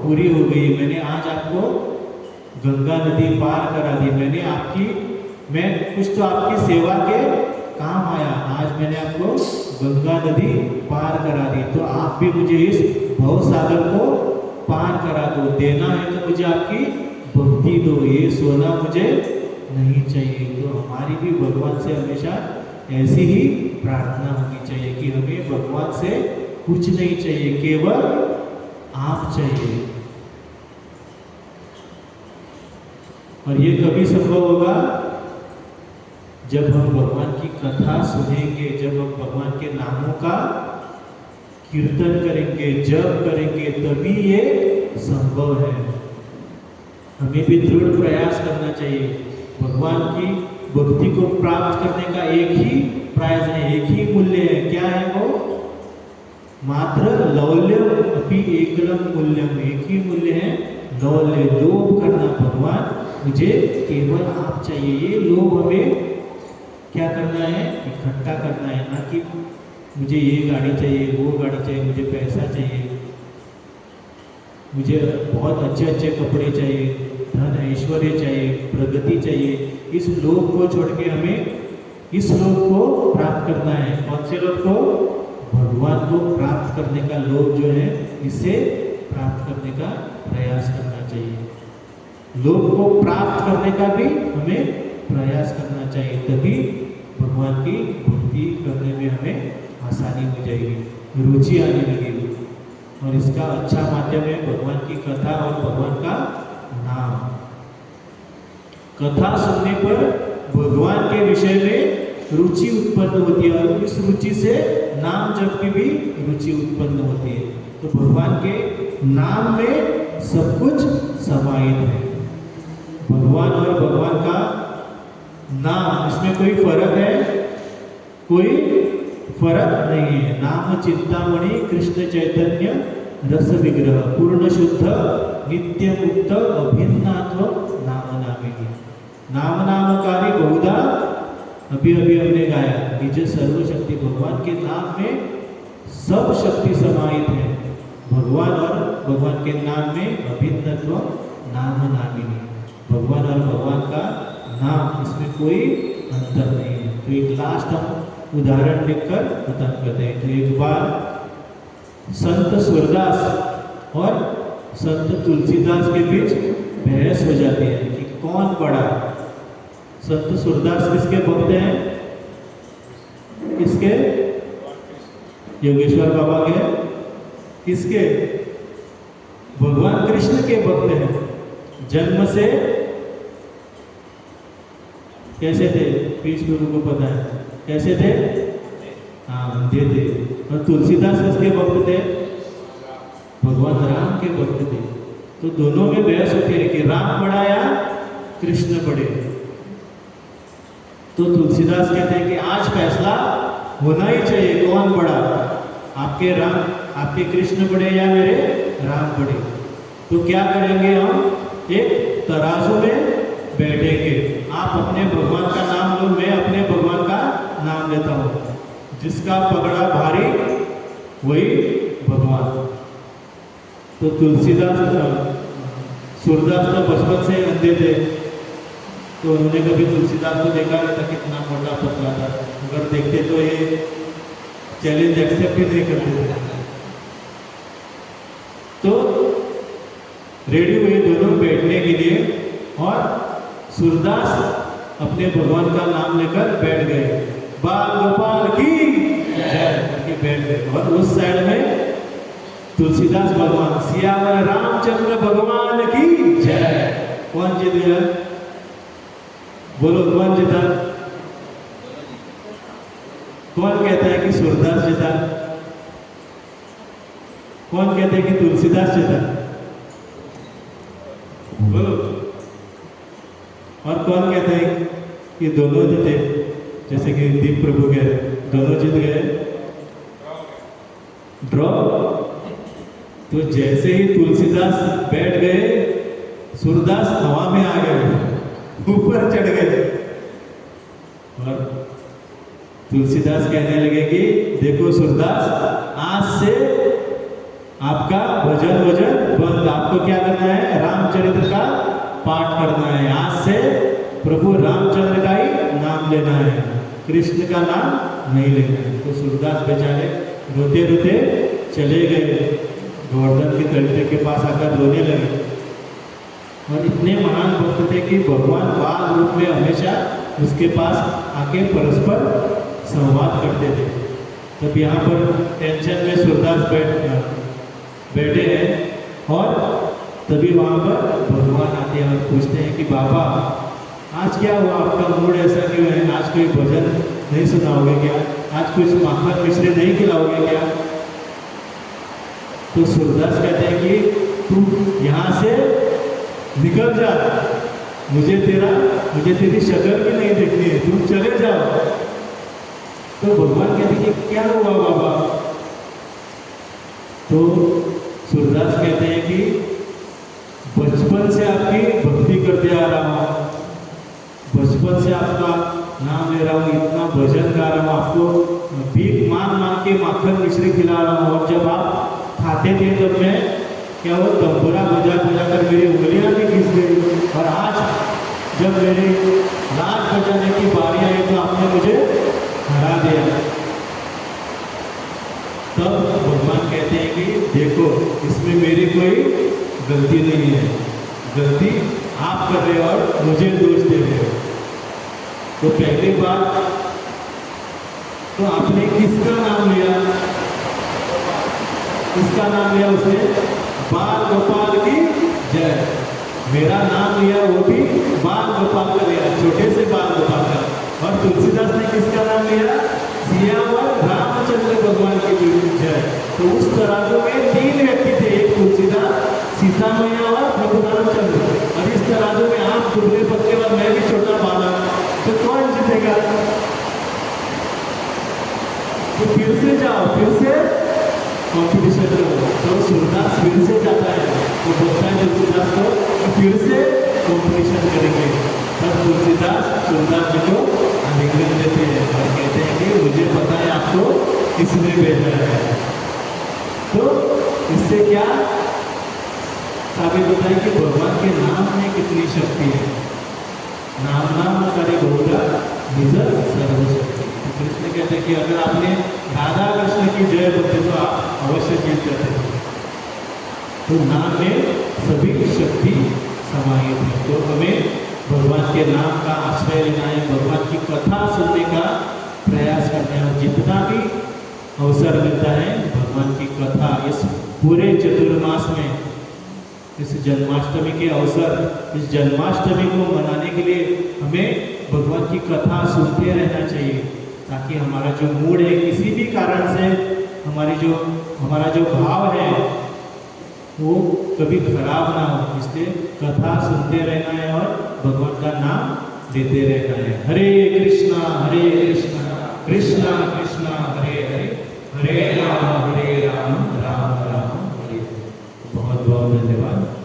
पूरी हो गई। मैंने आज आपको गंगा नदी पार करा दी। मैं कुछ तो आपकी सेवा के काम आया, आज मैंने आपको गंगा नदी पार करा दी, तो आप भी मुझे इस भव सागर को पार करा दो। देना है तो मुझे आपकी भक्ति दो, ये सोना मुझे नहीं चाहिए। तो हमारी भी भगवान से हमेशा ऐसी ही प्रार्थना होनी चाहिए कि हमें भगवान से कुछ नहीं चाहिए, केवल आप चाहिए। और ये कभी संभव होगा जब हम भगवान की कथा सुनेंगे, जब हम भगवान के नामों का कीर्तन करेंगे, जप करेंगे, तभी ये संभव है। हमें भी दृढ़ प्रयास करना चाहिए। भगवान की भक्ति को प्राप्त करने का एक ही प्राइज है, एक ही मूल्य है। क्या है वो? मात्र लौल्यम अपि एकलम मूल्यम, एक ही मूल्य है, लौल्य। लोभ करना, भगवान मुझे केवल आप चाहिए, ये लोभ हमें क्या करना है, इकट्ठा करना है, ना कि मुझे ये गाड़ी चाहिए, वो गाड़ी चाहिए, मुझे पैसा चाहिए, मुझे बहुत अच्छे अच्छे कपड़े चाहिए, धन ऐश्वर्य चाहिए, प्रगति चाहिए। इस लोभ को छोड़ के हमें इस लोभ को प्राप्त करना है। कौन से लोभ को? भगवान को प्राप्त करने का लोभ जो है, इसे प्राप्त करने का प्रयास करना चाहिए। लोभ को प्राप्त करने का भी हमें प्रयास करना चाहिए, तभी भगवान की भक्ति करने में हमें आसानी हो जाएगी, रुचि आने लगेगी। और इसका अच्छा माध्यम है भगवान की कथा और भगवान का नाम। कथा सुनने पर भगवान के विषय में रुचि उत्पन्न होती है और इस रुचि से नाम जप की भी रुचि उत्पन्न होती है। तो भगवान के नाम में सब कुछ समाहित है। भगवान और भगवान का नाम, इसमें कोई फर्क है? कोई फर्क नहीं है। नाम चिंतामणि कृष्ण चैतन्य रस विग्रह पूर्ण शुद्ध नित्य मुक्त अभिन्नात्व नाम नामिनी। नाम नामकारी बहुधा अभी अभी हमने गाया कि जो सर्वशक्ति भगवान के नाम में सब शक्ति समाहित है। भगवान और भगवान के नाम में अभिन्नत्व नाम नामिनी। भगवान और भगवान का नाम, इसमें कोई अंतर नहीं है। तो एक लास्ट हम उदाहरण लिखकर खत्म करते हैं। तो एक बार संत सूरदास और संत तुलसीदास के बीच बहस हो जाती है कि कौन बड़ा। संत सूरदास किसके भक्त हैं? किसके? योगेश्वर बाबा के। किसके? भगवान कृष्ण के भक्त हैं। जन्म से कैसे थे? पीछ गुरु को पता है कैसे थे? हाँ, अंधे थे। और तुलसीदास किसके भक्त थे? भगवान राम के भक्त थे। तो दोनों में बहस होती है कि राम बड़ा या कृष्ण बड़े। तो तुलसीदास कहते हैं कि आज फैसला होना ही चाहिए, कौन बड़ा, आपके राम, आपके कृष्ण बड़े या मेरे राम बड़े। तो क्या करेंगे हम? एक तराजू में बैठेंगे। आप अपने भगवान का नाम लो, मैं अपने भगवान का नाम लेता हूँ। जिसका पगड़ा भारी वही भगवान। तो तुलसीदास, सूरदास तो बचपन से अंधे थे, तो उन्होंने कभी तुलसीदास को देखा नहीं था, कितना मोटा पतला था। अगर देखते तो ये चैलेंज एक्सेप्ट ही नहीं करते थे। तो रेडी हुए दोनों बैठने के लिए, और सूरदास अपने भगवान का नाम लेकर बैठ गए। बाल गोपाल की जय करके बैठ गए। और उस साइड में तुलसीदास भगवान, सियावर रामचंद्र भगवान की जय। कौन जीत गया? बोलो, कौन जीता? कौन कहता है कि सूरदास जीता? कौन कहते हैं कि तुलसीदास जीता? बोलो। और कौन कहते हैं कि दोनों जीते? जैसे कि दीप प्रभु के दोनों जीत गए, ड्रॉ। तो जैसे ही तुलसीदास बैठ गए, सूरदास हवा में आ गए, ऊपर चढ़ गए। और तुलसीदास कहने लगे कि देखो सूरदास, आज से आपका भजन बंद। आपको क्या करना है? रामचरित्र का पाठ करना है। आज से प्रभु रामचंद्र का ही नाम लेना है, कृष्ण का नाम नहीं लेना है। तो सूरदास बेचारे रोते रोते चले गए, गोवर्धन के तलते के पास आकर रोने लगे। और इतने महान भक्त थे कि भगवान बाल रूप में हमेशा उसके पास आके परस्पर संवाद करते थे। तब यहाँ पर टेंशन में सूरदास बैठे हैं, और तभी वहाँ पर भगवान आते हैं और पूछते हैं कि बाबा, आज क्या हुआ? आपका मूड ऐसा क्यों है? आज कोई भजन नहीं सुनाओगे क्या? आज कुछ माखन मिश्री नहीं खिलाओगे क्या? तो सूरदास कहते हैं कि तू यहाँ से निकल जा, मुझे तेरी शक्ल भी नहीं देखनी है, तुम चले जाओ। तो भगवान कहते हैं कि क्या हुआ बाबा? तो सूरदास कहते हैं कि बचपन से आपकी भक्ति करते आ रहा हूँ, बचपन से आपका नाम ले रहा हूँ, इतना भजन गा रहा हूँ, आपको भीख मांग के माखन मिश्री खिला रहा हूँ। और जब आप खाते थे तब मैं क्या वो तंबूरा बजा कर मेरी उंगलियां भी घिस गई। और आज जब मेरी राग बजाने की बारी आई तो आपने मुझे हरा दिया। तब भगवान कहते हैं कि देखो, इसमें मेरी कोई गलती नहीं है, गलती आप कर रहे हो और मुझे दोष दे रहे हो। तो पहली बात तो आपने किसका नाम लिया? किसका नाम लिया उसने? बाल गोपाल की जय। मेरा नाम लिया, वो भी बाल गोपाल का लिया, छोटे से बाल गोपाल का। और तुलसीदास ने किसका नाम लिया? सियावर रामचंद्र भगवान की जय। तो उस तराजू में 3 व्यक्ति थे, एक तुलसीदास, सीता मैया और प्रभु रामचंद्र। और इस तराजू में आप दुर्गे पत्ते और मैं भी छोटा बालक, तो कौन जीतेगा? तो फिर से जाओ, फिर से कॉम्पिटिशन। तो किसने भेजा है। तो इससे क्या साबित होता है कि भगवान के नाम में कितनी शक्ति है। नाम नाम करे गौरा निज सर्वशक्ति। तो कृष्ण कहते हैं कि अगर आपने राधा कृष्ण की जय बोलते तो आप अवश्य जीत जाते। तो नाम में सभी शक्ति समाहित है। तो हमें भगवान के नाम का आश्रय लेना है, भगवान की कथा सुनने का प्रयास करना है। जितना भी अवसर मिलता है भगवान की कथा, इस पूरे चतुर्मास में, इस जन्माष्टमी के अवसर, इस जन्माष्टमी को मनाने के लिए हमें भगवान की कथा सुनते रहना चाहिए, ताकि हमारा जो मूड है, किसी भी कारण से हमारा जो भाव है वो कभी खराब ना हो। इसलिए कथा सुनते रहना है और भगवान का नाम लेते रहना है। हरे कृष्णा कृष्णा कृष्णा हरे हरे, हरे राम राम राम हरे। बहुत बहुत धन्यवाद।